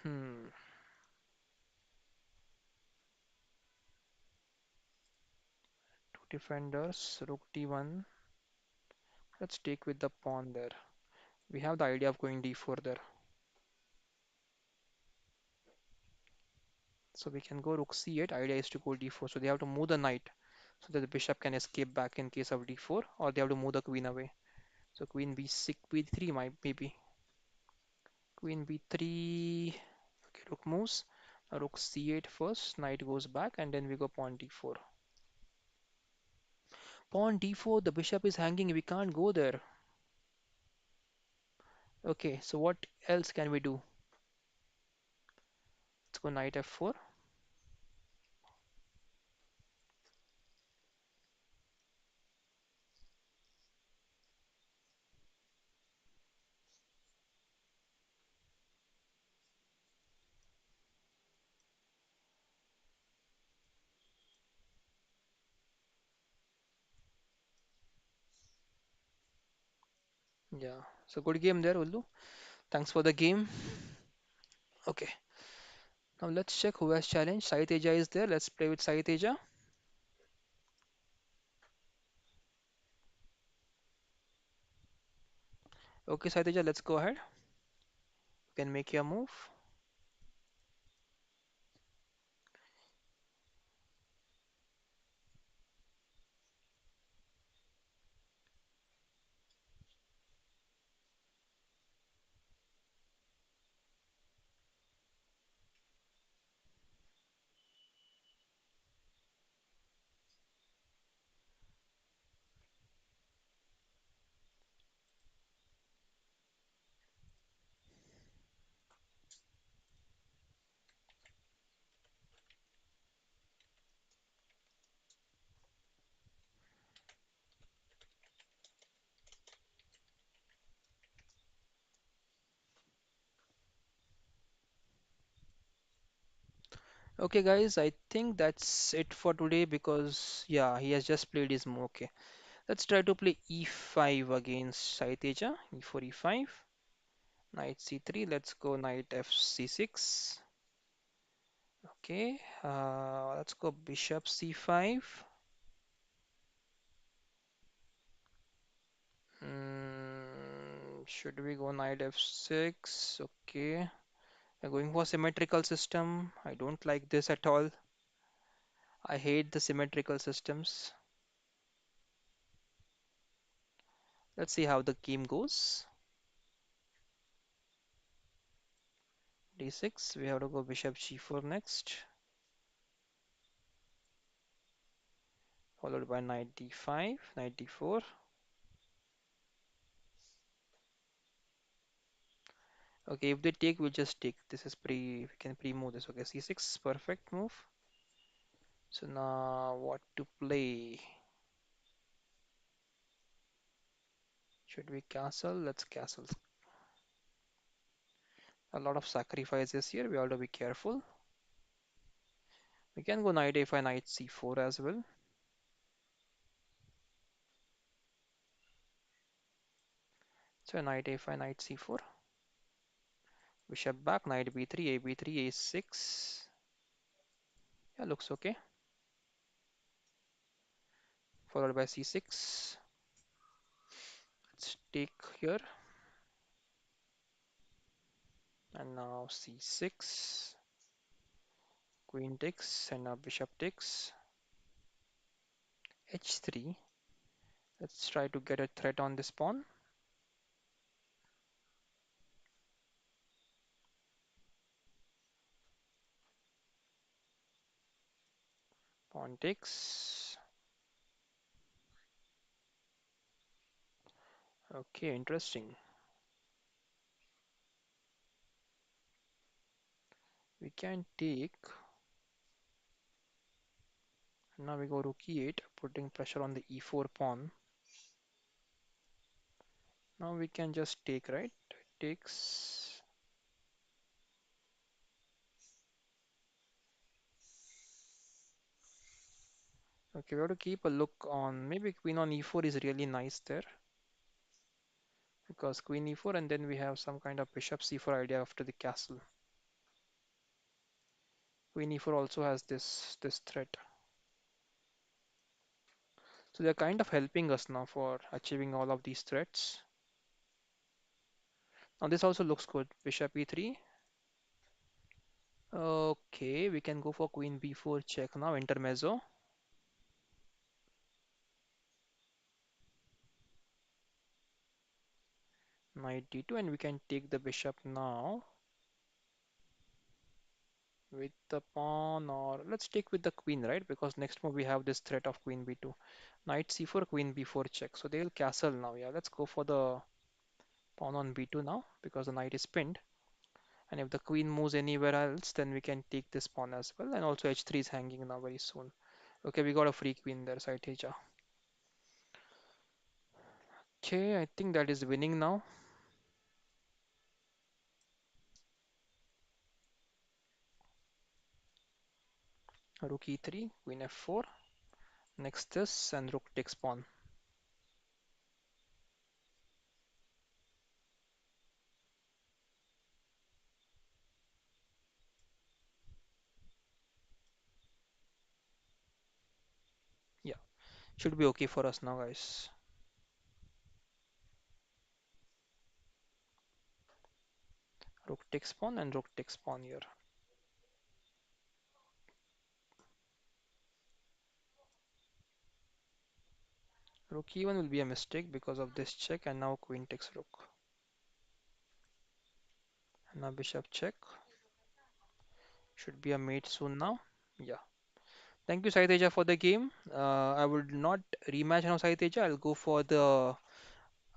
Hmm. Two defenders. Rook d1. Let's take with the pawn there. We have the idea of going d4 there. So we can go rook c8. Idea is to go d4. So they have to move the knight so that the bishop can escape back in case of d4, or they have to move the queen away. So queen b6, b3 might maybe. Queen b3. Okay, rook moves. Now rook c8 first. Knight goes back, and then we go pawn d4. Pawn d4. The bishop is hanging. We can't go there. Okay, so what else can we do? Let's go knight f4. Yeah, so good game there, Ullu. Thanks for the game. Okay, now let's check who has challenged. Sai Teja is there. Let's play with Sai Teja. Okay, Sai Teja, let's go ahead. You can make your move. Okay, guys, I think that's it for today because yeah, he has just played his move. Okay, let's try to play e5 against Saiteja. E4, e5, knight c3. Let's go knight f c6. Okay, let's go bishop c5. Should we go knight f6? Okay, we're going for symmetrical system. I don't like this at all. I hate the symmetrical systems. Let's see how the game goes. d6. We have to go bishop g4 next, followed by knight d5, knight d4. Okay, if they take, we'll just take. This is we can pre-move this. Okay, c6, perfect move. So now what to play? Should we castle? Let's castle. A lot of sacrifices here. We have to be careful. We can go knight a5, knight c4 as well. So knight a5, knight c4. Bishop back, knight b3, a b3, a6. Yeah, looks okay. Followed by c6. Let's take here. And now c6. Queen takes and now bishop takes. h3. Let's try to get a threat on this pawn. Pawn takes. Okay, interesting. We can take. Now we go rook e8, putting pressure on the e4 pawn. Now we can just take, right? Takes. Okay, we have to keep a look on. Maybe queen on e4 is really nice there because queen e4 and then we have some kind of bishop c4 idea after the castle. Queen e4 also has this threat. So they're kind of helping us now for achieving all of these threats. Now this also looks good. Bishop e3. Okay, we can go for queen b4 check now, intermezzo. Knight d2 and we can take the bishop now with the pawn, or let's take with the queen, right? Because next move we have this threat of queen b2. Knight c4, queen b4 check. So they'll castle now. Yeah, let's go for the pawn on b2 now because the knight is pinned. And if the queen moves anywhere else, then we can take this pawn as well. And also h3 is hanging now very soon. Okay, we got a free queen there, Saiteja. Okay, I think that is winning now. Rook e3, queen f4. Next this, and rook takes pawn. Yeah, should be okay for us now, guys. Rook takes pawn and rook takes pawn here. Rook e1 will be a mistake because of this check, and now queen takes rook. And now bishop check. Should be a mate soon now. Yeah. Thank you, Saiteja, for the game. I would not rematch now, Saiteja. I'll go for the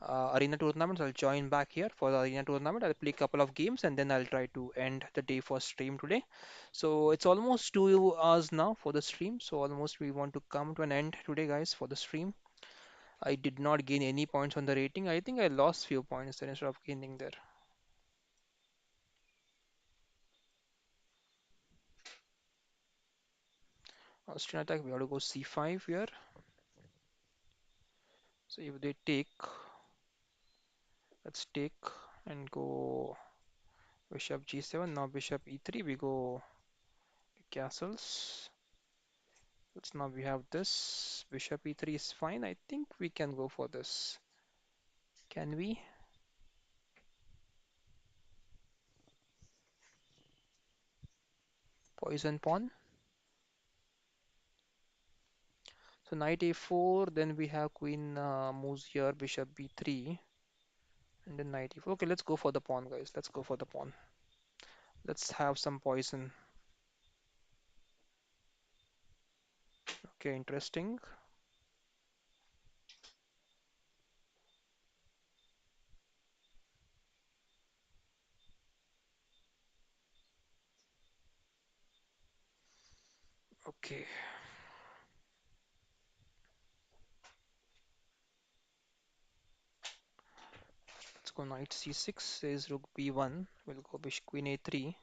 arena tournaments. I'll join back here for the arena tournament. I'll play a couple of games and then I'll try to end the day for stream today. So it's almost 2 hours now for the stream. So almost we want to come to an end today, guys, for the stream. I did not gain any points on the rating. I think I lost few points there instead of gaining there. Austrian attack, we have to go c5 here. So if they take, let's take and go bishop g7. Now bishop e3, we go castles. So now we have this. Bishop e3 is fine. I think we can go for this. Can we? Poison pawn. So knight a4, then we have queen moves here, bishop b3, and then knight e4. Okay, let's go for the pawn, guys. Let's go for the pawn. Let's have some poison. Okay, interesting. Okay, let's go knight c6, says rook b1. We'll go bishop queen a3.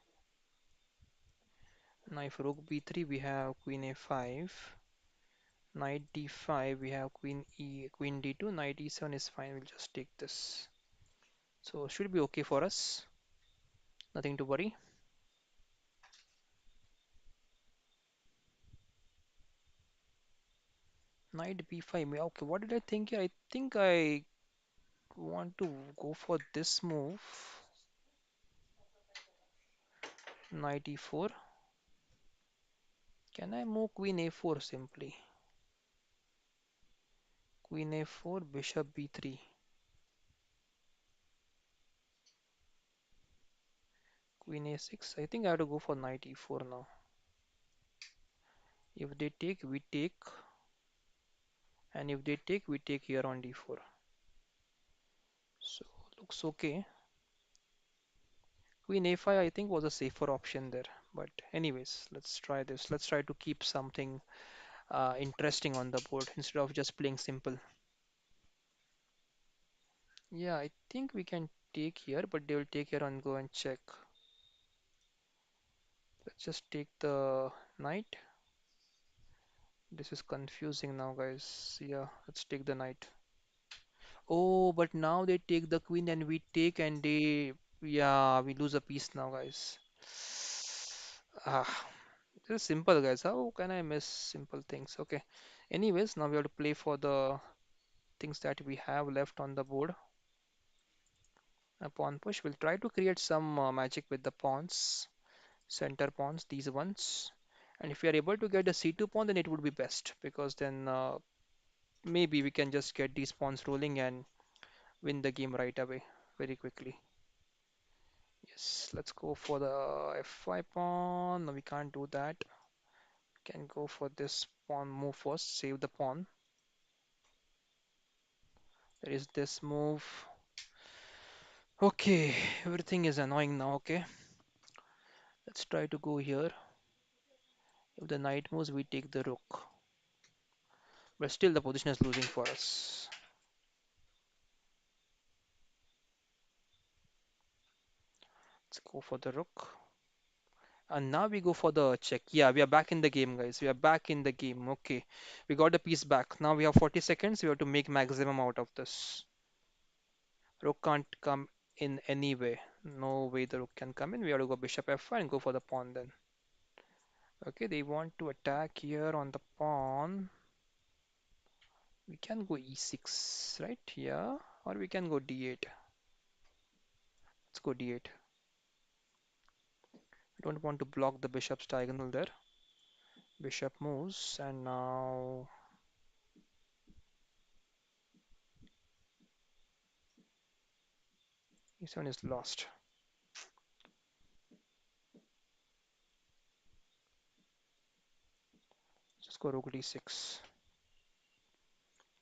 Now if rook b3, we have queen a5. Knight d5, we have queen d2. Knight e7 is fine. We'll just take this. So should be okay for us. Nothing to worry. Knight b5. Okay, what did I think here? I think I want to go for this move. Knight e4. Can I move queen a4 simply? Queen a4, bishop b3. Queen a6. I think I have to go for knight e4 now. If they take, we take. And if they take, we take here on d4. So looks okay. Queen a5 I think was a safer option there. But anyways, let's try this. Let's try to keep something interesting on the board instead of just playing simple. Yeah, I think we can take here, but they will take here and go and check. Let's just take the knight. This is confusing now, guys. Yeah, let's take the knight. Oh, but now they take the queen and we take and they... Yeah, we lose a piece now, guys. Ah, this is simple, guys. How can I miss simple things? Okay. Anyways, now we have to play for the things that we have left on the board. A pawn push. We'll try to create some magic with the pawns. Center pawns, these ones. And if we are able to get the c2 pawn, then it would be best because then maybe we can just get these pawns rolling and win the game right away very quickly. Yes, let's go for the f5 pawn. No, we can't do that. Can go for this pawn move first, save the pawn. There is this move. Okay, everything is annoying now. Okay, let's try to go here. If the knight moves, we take the rook. But still, the position is losing for us. Let's go for the rook. And now we go for the check. Yeah, we are back in the game, guys. We are back in the game. Okay, we got the piece back. Now we have 40 seconds. We have to make maximum out of this. Rook can't come in any way. No way the rook can come in. We have to go bishop f5 and go for the pawn then. Okay, they want to attack here on the pawn. We can go e6, right? Yeah, or we can go d8. Let's go d8. We don't want to block the bishop's diagonal there. Bishop moves, and now e7 is lost. Just go rook d6.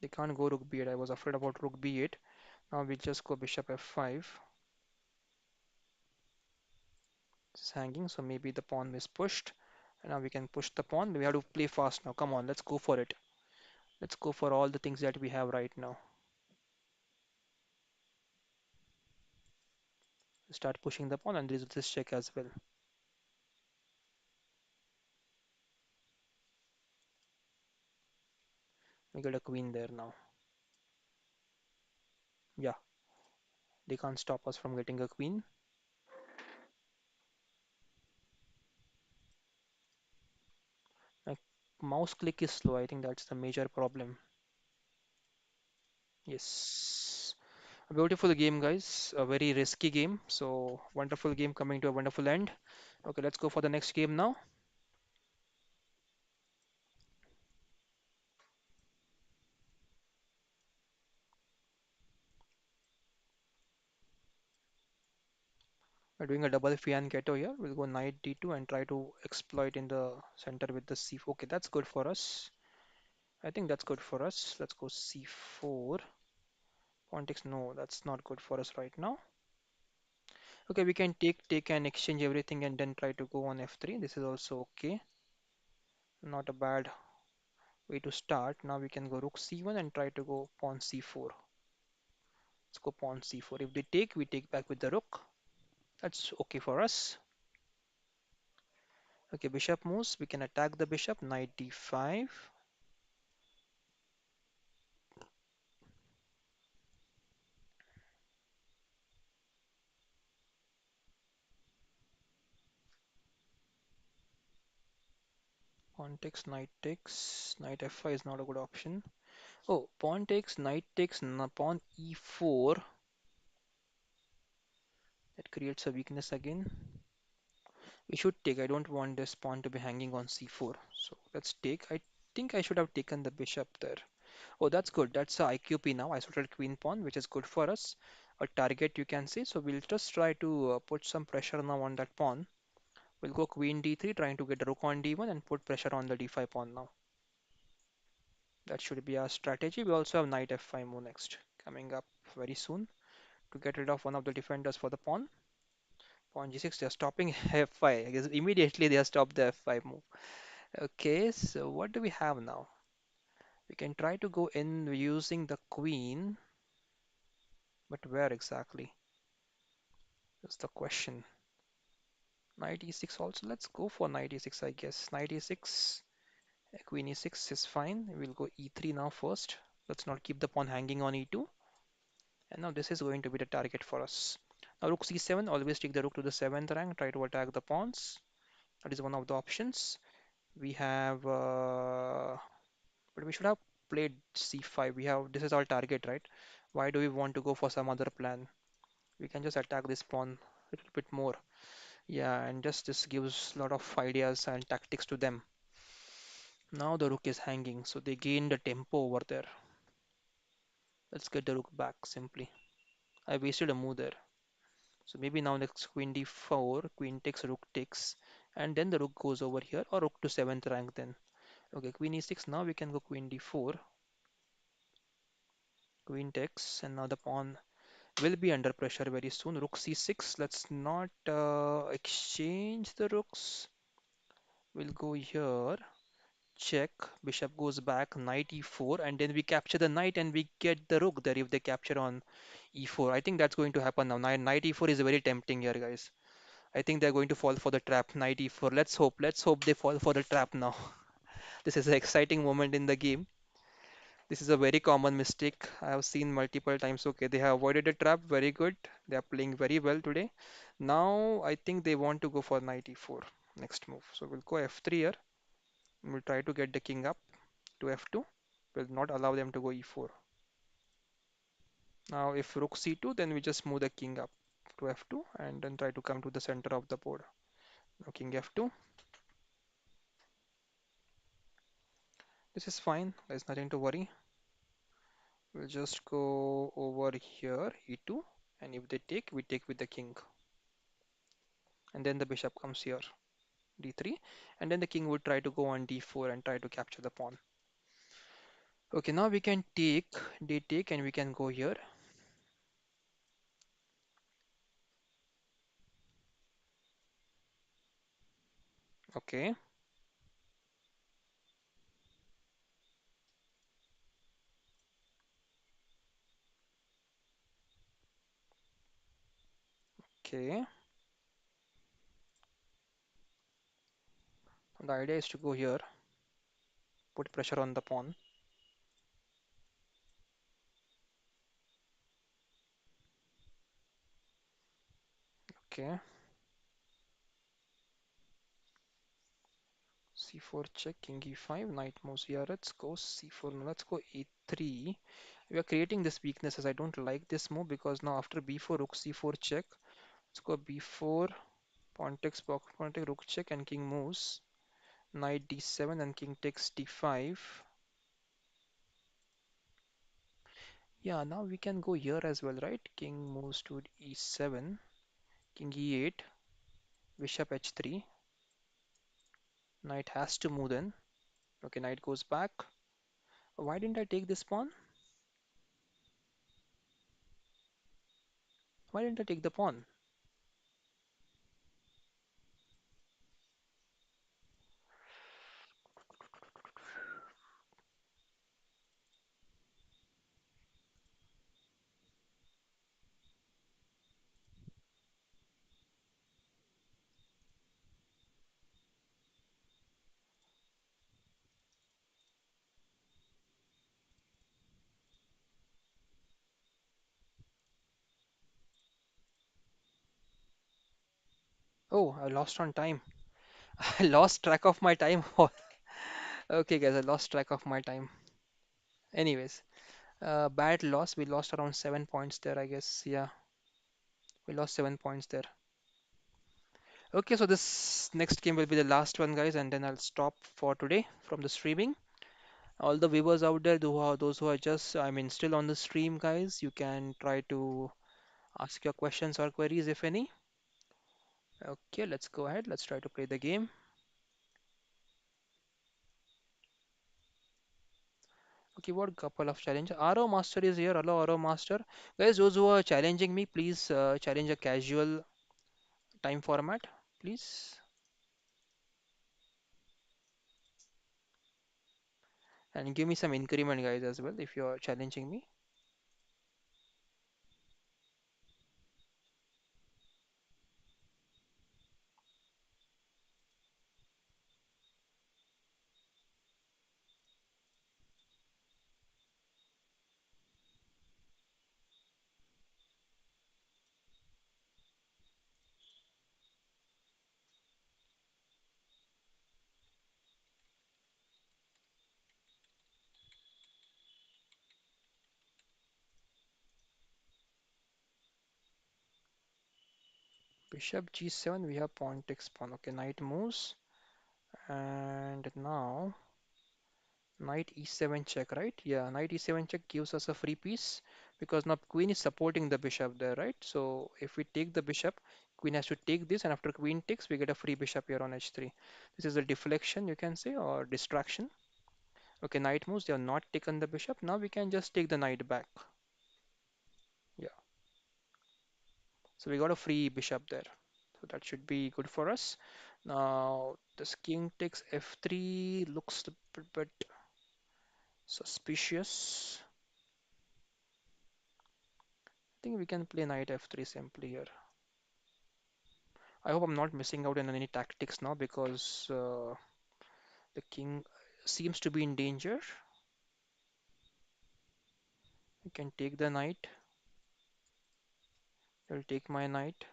They can't go rook b8. I was afraid about rook b8. Now we just go bishop f5. It's hanging, so maybe the pawn is pushed. And now we can push the pawn. We have to play fast now. Come on, let's go for it. Let's go for all the things that we have right now. Start pushing the pawn, and there is this check as well. We get a queen there now. Yeah, they can't stop us from getting a queen. My mouse click is slow. I think that's the major problem. Yes. A beautiful game, guys. A very risky game. So, wonderful game coming to a wonderful end. Okay, let's go for the next game now. We're doing a double fianchetto here. We'll go knight d2 and try to exploit in the center with the c4. Okay, that's good for us. I think that's good for us. Let's go c4. Pawn takes, no, that's not good for us right now. Okay, we can take and exchange everything and then try to go on f3. This is also okay. Not a bad way to start. Now we can go rook c1 and try to go pawn c4. Let's go pawn c4. If they take, we take back with the rook. That's okay for us. Okay, bishop moves. We can attack the bishop. Knight d5. Pawn takes, knight takes. Knight f5 is not a good option. Oh, pawn takes, knight takes, pawn e4. That creates a weakness again. We should take. I don't want this pawn to be hanging on c4. So let's take. I think I should have taken the bishop there. Oh, that's good. That's a IQP now, isolated queen pawn, which is good for us. A target you can see. So we'll just try to put some pressure now on that pawn. We'll go queen d3, trying to get the rook on d1 and put pressure on the d5 pawn now. That should be our strategy. We also have knight f5 move next, coming up very soon to get rid of one of the defenders for the pawn. Pawn g6, they're stopping f5. I guess immediately they have stopped the f5 move. Okay, so what do we have now? We can try to go in using the queen, but where exactly? That's the question. Knight e6 also. Let's go for knight e6, I guess. Knight e6, queen e6 is fine. We'll go e3 now first. Let's not keep the pawn hanging on e2. And now this is going to be the target for us. Now rook c7, always take the rook to the 7th rank, try to attack the pawns. That is one of the options. We have, but we should have played c5. We have, this is our target, right? Why do we want to go for some other plan? We can just attack this pawn a little bit more. Yeah, and just this gives a lot of ideas and tactics to them. Now the rook is hanging, so they gain the tempo over there. Let's get the rook back simply. I wasted a move there. So maybe now next queen d4, queen takes, rook takes, and then the rook goes over here, or rook to 7th rank then. Okay, queen e6, now we can go queen d4, queen takes, and now the pawn will be under pressure very soon. Rook c6, let's not exchange the rooks. We'll go here, check, bishop goes back, knight e4, and then we capture the knight and we get the rook there if they capture on e4. I think that's going to happen now. Knight e4 is very tempting here, guys. I think they're going to fall for the trap, knight e4. Let's hope they fall for the trap now. This is an exciting moment in the game. This is a very common mistake I have seen multiple times. Okay, they have avoided the trap, very good. They are playing very well today. Now I think they want to go for knight e4 next move. So we'll go f3 here. We'll try to get the king up to f2. Will not allow them to go e4. Now if rook c2, then we just move the king up to f2 and then try to come to the center of the board. Now king f2. This is fine. There's nothing to worry. We'll just go over here, e2, and if they take, we take with the king. And then the bishop comes here, d3, and then the king would try to go on d4 and try to capture the pawn. Okay, now we can take, they take, and we can go here. Okay, okay. The idea is to go here, put pressure on the pawn. Okay. C4 check, king e5, knight moves here. Let's go C4. No, let's go A3. We are creating this weaknesses. I don't like this move because now after B4, rook C4 check. Let's go B4, pawn takes, pawn take, rook check, and king moves. Knight D7 and king takes D5. Yeah, now we can go here as well, right? King moves to E7, king E8, bishop H3. Knight has to move then. Okay, knight goes back. Why didn't I take this pawn? Why didn't I take the pawn? Oh, I lost on time. I lost track of my time. Okay, guys, I lost track of my time. Anyways, bad loss. We lost around 7 points there, I guess. Yeah, we lost 7 points there. Okay, so this next game will be the last one, guys, and then I'll stop for today from the streaming. All the viewers out there, those who are just, I mean, still on the stream, guys, you can try to ask your questions or queries if any. Okay, let's go ahead. Let's try to play the game. Okay, what couple of challenge? RO Master is here. Hello, RO Master. Guys, those who are challenging me, please challenge a casual time format, please. And give me some increment, guys, as well, if you're challenging me. Bishop G7, we have pawn takes pawn. Okay, knight moves. And now knight E7 check, right? Yeah, knight E7 check gives us a free piece because now queen is supporting the bishop there, right? So if we take the bishop, queen has to take this, and after queen takes, we get a free bishop here on H3. This is a deflection, you can say, or distraction. Okay, knight moves, they have not taken the bishop. Now we can just take the knight back. Yeah, so we got a free bishop there. So that should be good for us. Now this king takes F3 looks a bit suspicious. I think we can play knight F3 simply here. I hope I'm not missing out on any tactics now because the king seems to be in danger. I can take the knight. I'll take my knight.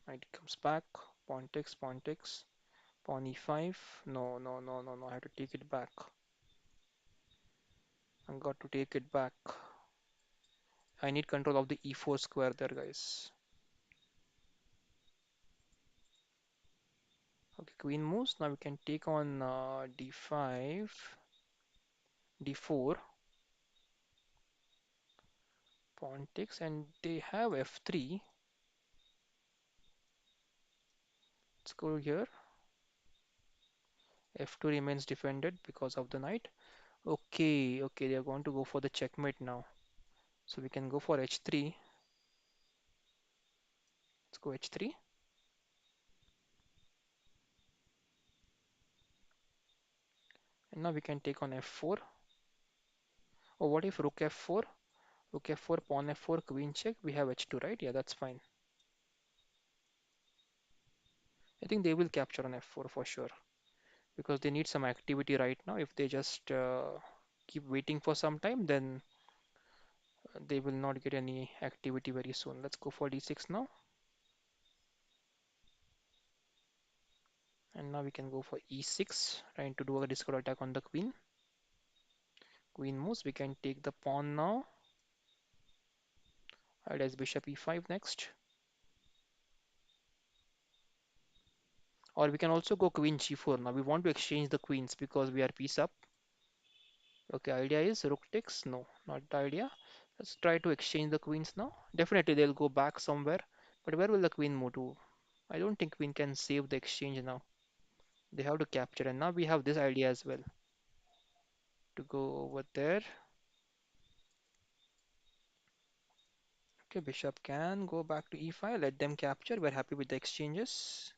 Knight comes back. Pawn takes, pawn takes. Pawn e5. No, no, no, no, no. I have to take it back. I got to take it back. I need control of the e4 square there, guys. Okay, queen moves. Now we can take on d5, d4, pawn takes, and they have f3. Let's go here. f2 remains defended because of the knight. Okay, okay, they are going to go for the checkmate now. So we can go for h3. Let's go h3. And now we can take on f4. Oh, what if rook f4? Rook f4, pawn f4, queen check. We have h2, right? Yeah, that's fine. I think they will capture on f4 for sure because they need some activity right now. If they just keep waiting for some time, then they will not get any activity very soon. Let's go for d6 now. And now we can go for e6, trying to do a discord attack on the queen. Queen moves, we can take the pawn now. Alright, as bishop e5 next. Or we can also go queen g4. Now we want to exchange the queens because we are piece up. Okay, idea is rook takes. No, not the idea. Let's try to exchange the queens now. Definitely they'll go back somewhere. But where will the queen move to? I don't think queen can save the exchange now. They have to capture, and now we have this idea as well to go over there. Okay, bishop can go back to e5, let them capture. We're happy with the exchanges.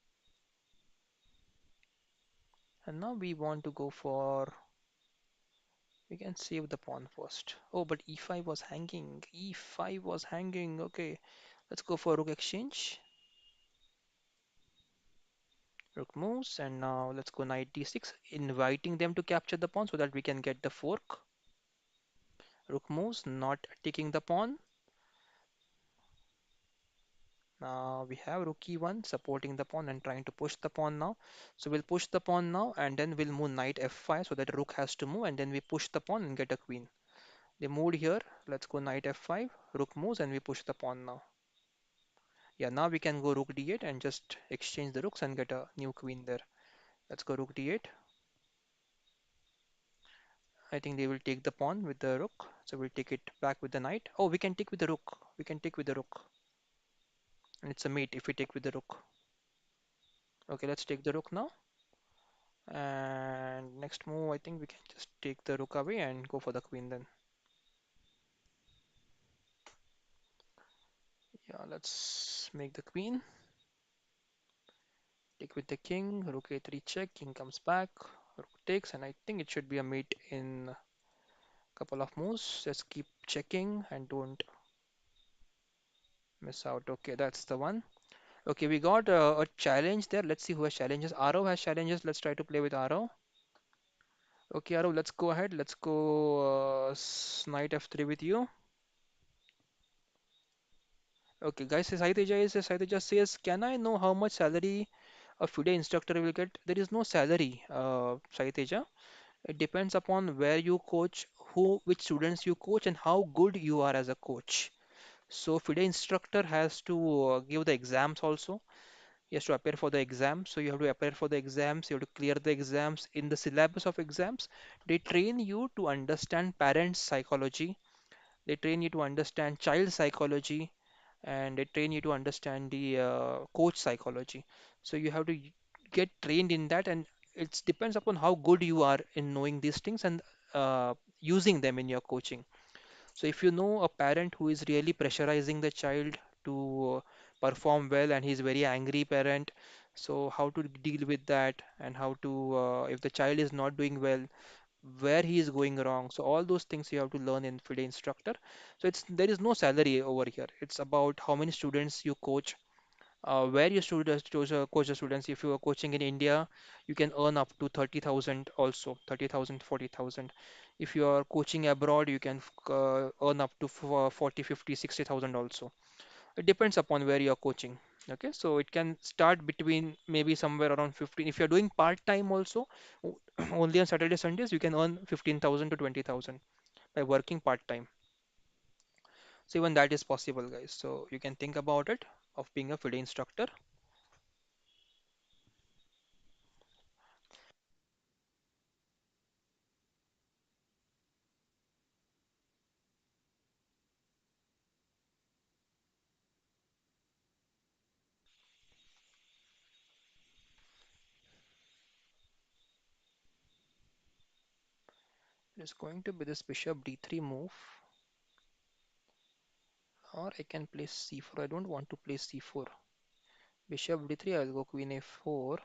And now we want to go for, we can save the pawn first. Oh, but e5 was hanging. E5 was hanging. Okay, let's go for rook exchange. Rook moves, and now let's go knight d6, inviting them to capture the pawn so that we can get the fork. Rook moves, not taking the pawn. Now we have rook e1 supporting the pawn and trying to push the pawn now. So we'll push the pawn now and then we'll move knight f5 so that rook has to move and then we push the pawn and get a queen. They moved here. Let's go knight f5. Rook moves and we push the pawn now. Yeah, now we can go rook d8 and just exchange the rooks and get a new queen there. Let's go rook d8. I think they will take the pawn with the rook. So we'll take it back with the knight. Oh, we can take with the rook. We can take with the rook. And it's a mate if we take with the rook. Okay, let's take the rook now. And next move, I think we can just take the rook away and go for the queen then. Yeah, let's make the queen. Take with the king, rook a3 check, king comes back, rook takes, and I think it should be a mate in a couple of moves. Just keep checking and don't miss out. Okay, that's the one. Okay, we got a challenge there. Let's see who has challenges. Arav has challenges. Let's try to play with Arav. Okay, Arav, let's go ahead. Let's go knight f3 with you. Okay, guys, Saiteja says, can I know how much salary a FIDE instructor will get? There is no salary, Saiteja. It depends upon where you coach, which students you coach, and how good you are as a coach. So FIDE instructor has to give the exams also. He has to appear for the exams. So you have to appear for the exams. You have to clear the exams. In the syllabus of exams, they train you to understand parents' psychology. They train you to understand child psychology, and they train you to understand the coach psychology. So you have to get trained in that, and it depends upon how good you are in knowing these things and using them in your coaching. So if you know a parent who is really pressurizing the child to perform well and he's very angry parent, so how to deal with that and how to if the child is not doing well, where he is going wrong. So all those things you have to learn in FIDE instructor. So it's there is no salary over here. It's about how many students you coach, where you coach the students. If you are coaching in India, you can earn up to 30,000 also, 30,000, 40,000. If you are coaching abroad, you can earn up to 40, 50, 60,000 also. It depends upon where you are coaching. Okay, so it can start between maybe somewhere around 15. If you're doing part-time also, only on Saturday, Sundays, you can earn 15,000 to 20,000 by working part-time. So even that is possible, guys. So you can think about it of being a FIDE instructor. It is going to be this bishop d3 move, or I can play c4. I don't want to play c4. Bishop d3, I'll go queen a4.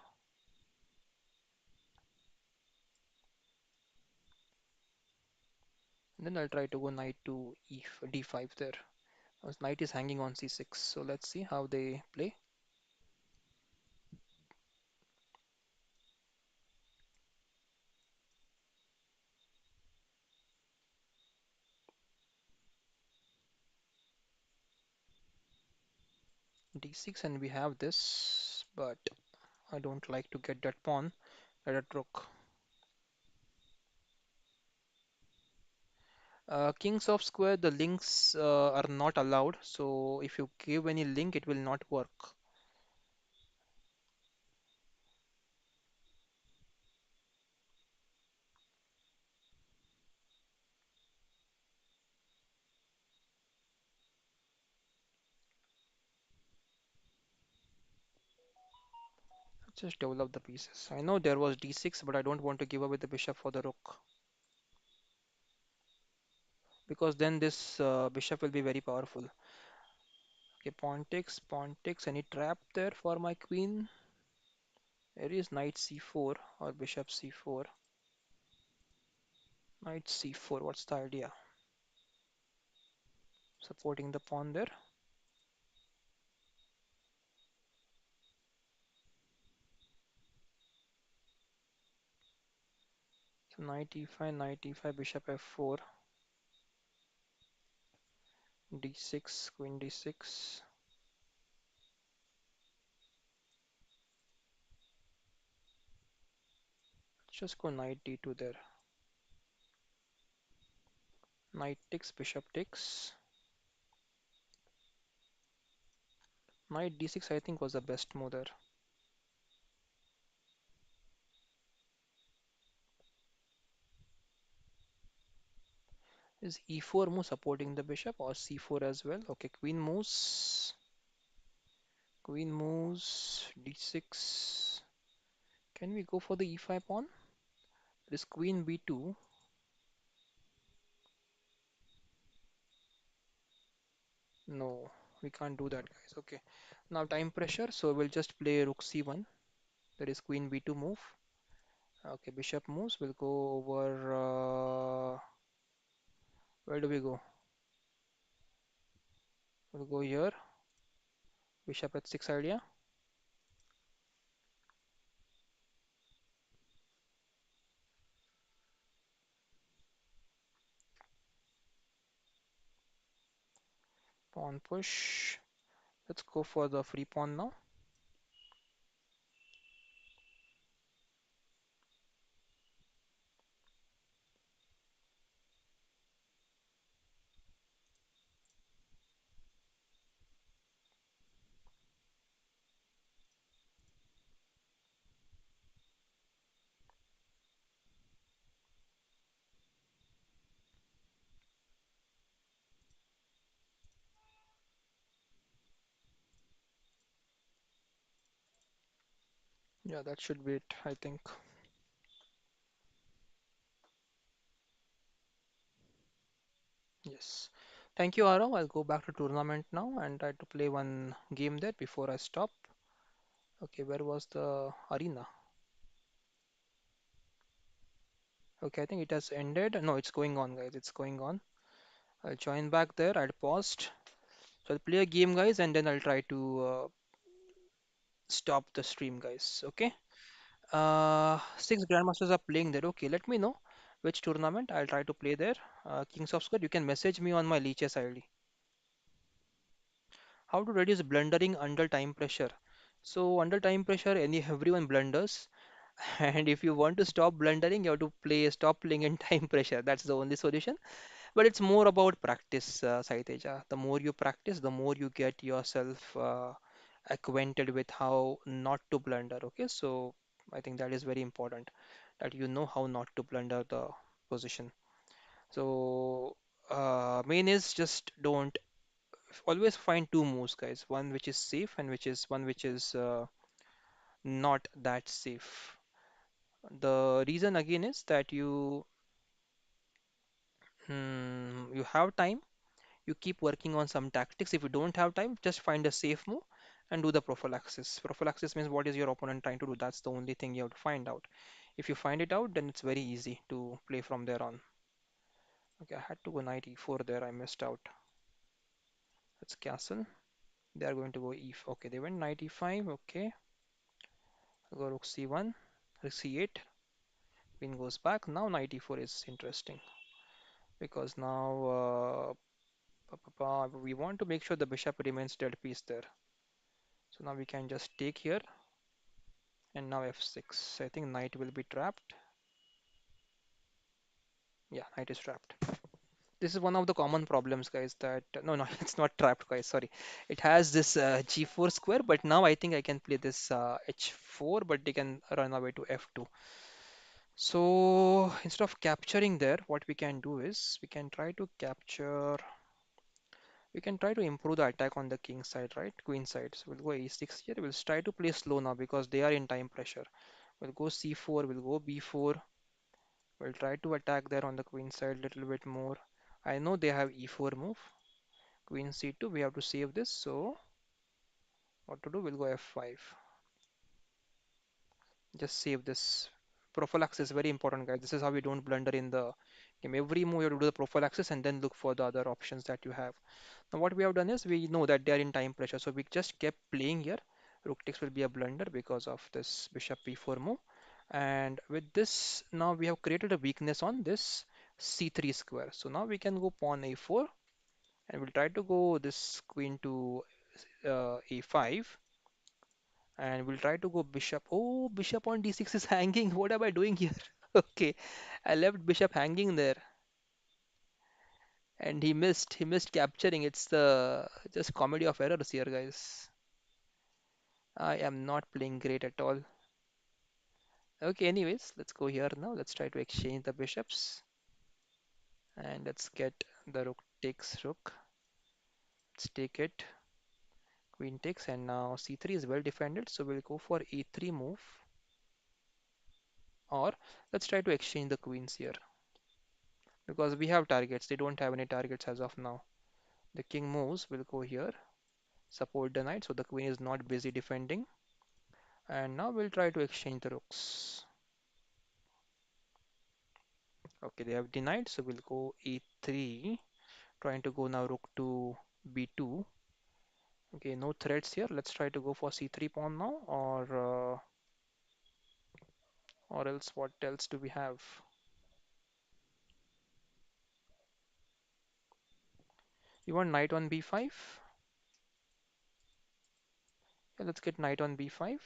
And then I'll try to go knight to d5 there. Knight is hanging on c6. So let's see how they play. d6 and we have this, but I don't like to get that pawn at a rook. Kings of square, the links are not allowed. So if you give any link, it will not work. Just develop the pieces. I know there was d6, but I don't want to give away the bishop for the rook because then this bishop will be very powerful. Okay, pawn takes. Any trap there for my queen? There is knight c4 or bishop c4. Knight c4. What's the idea? Supporting the pawn there. So knight e5, bishop f4, d6, queen d6. Just go knight d2 there. Knight takes, bishop takes. Knight d6 I think was the best move there. Is e4 move supporting the bishop or c4 as well? Okay, queen moves. Queen moves, d6. Can we go for the e5 pawn? This queen b2. No, we can't do that, guys. Okay, now time pressure, so we'll just play rook c1. That is queen b2 move. Okay, bishop moves. We'll go over. Where do we go? We'll go here. Bishop h6 idea. Pawn push. Let's go for the free pawn now. Yeah, that should be it, I think. Yes. Thank you, Arav. I'll go back to tournament now and try to play one game there before I stop. Okay, where was the arena? Okay, I think it has ended. No, it's going on, guys. It's going on. I'll join back there. I'll paused. So I'll play a game, guys, and then I'll try to stop the stream, guys. Okay. Six grandmasters are playing there. Okay, let me know which tournament. I'll try to play there. Kings of Square. You can message me on my Leeches ID. How to reduce blundering under time pressure? So under time pressure, everyone blunders, and if you want to stop blundering, you have to stop playing in time pressure. That's the only solution. But it's more about practice, Saiteja. The more you practice, the more you get yourself acquainted with how not to blunder. Okay, so I think that is very important that you know how not to blunder the position. So main is just don't always find two moves, guys. One which is safe and which is one which is not that safe. The reason again is that you have time. You keep working on some tactics. If you don't have time, just find a safe move and do the prophylaxis. Prophylaxis means what is your opponent trying to do. That's the only thing you have to find out. If you find it out, then it's very easy to play from there on. Okay, I had to go knight e4 there. I missed out. That's castle. They are going to go e. Okay, they went knight e5. Okay, go rook c1, rook c8. Queen goes back. Now knight e4 is interesting because now we want to make sure the bishop remains dead piece there. So now we can just take here. And now f6. I think knight will be trapped. Yeah, knight is trapped. This is one of the common problems, guys, that no, no, it's not trapped, guys. Sorry. It has this g4 square, but now I think I can play this h4, but they can run away to f2. So instead of capturing there, what we can do is we can try to improve the attack on the king side, right? Queen side. So we'll go a6 here. We'll try to play slow now because they are in time pressure. We'll go c4, we'll go b4. We'll try to attack there on the queen side a little bit more. I know they have e4 move. Queen c2, we have to save this. So what to do? We'll go f5. Just save this. Prophylaxis is very important, guys. This is how we don't blunder in the game. Every move you have to do the prophylaxis and then look for the other options that you have. Now what we have done is we know that they are in time pressure, so we just kept playing here. Rook takes will be a blunder because of this bishop p4 move. And with this, now we have created a weakness on this c3 square. So now we can go pawn a4 and we'll try to go this queen to a5 and we'll try to go bishop. Oh, bishop on d6 is hanging. What am I doing here? Okay, I left bishop hanging there and he missed capturing. It's the just comedy of errors here, guys. I am not playing great at all. Okay, anyways, let's go here now. Let's try to exchange the bishops and let's get the rook takes rook. Let's take it. Queen takes and now c3 is well defended, so we'll go for e3 move or let's try to exchange the queens here because we have targets. They don't have any targets as of now. The king moves, we'll go here, support the knight so the queen is not busy defending. And now we'll try to exchange the rooks. Okay, they have denied, so we'll go e3, trying to go now rook to b2. Okay, no threats here. Let's try to go for c3 pawn now, or else what else do we have? You want knight on b5? Yeah, let's get knight on b5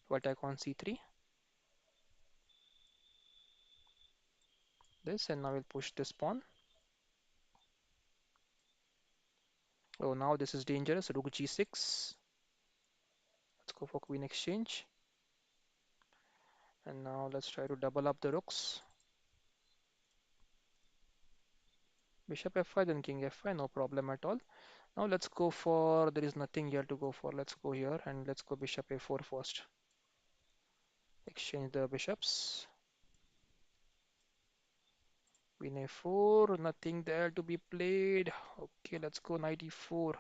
to attack on c3. This, and now we'll push this pawn. Oh, now this is dangerous. Rook g6. Let's go for queen exchange. And now let's try to double up the rooks. Bishop f5, then king f5, no problem at all. Now let's go for, there is nothing here to go for. Let's go here and let's go bishop a4 first. Exchange the bishops. Queen a4, nothing there to be played. Okay, let's go knight e4.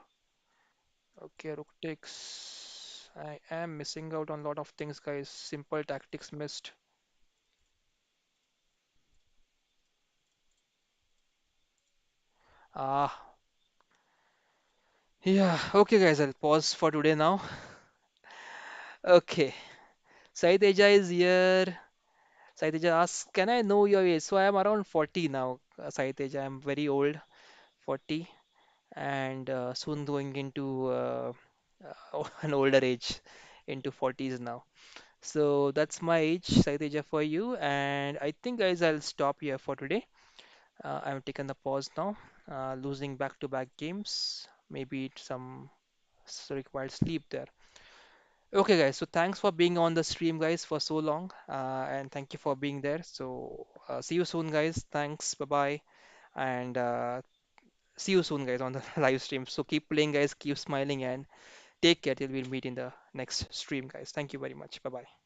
Okay, rook takes. I am missing out on a lot of things, guys. Simple tactics missed. Ah, yeah. Okay, guys, I'll pause for today now. Okay, Said Eja is here. Said Eja asks, can I know your age? So I am around 40 now. Said Eja, I'm very old, 40, and soon going into an older age, into 40s now. So that's my age, Saiteja, for you. And I think, guys, I'll stop here for today. I've taken the pause now, losing back-to-back games. Maybe some required sleep there. Okay, guys. So thanks for being on the stream, guys, for so long. And thank you for being there. So see you soon, guys. Thanks. Bye-bye. And see you soon, guys, on the live stream. So keep playing, guys. Keep smiling and take care till we'll meet in the next stream, guys. Thank you very much. Bye bye.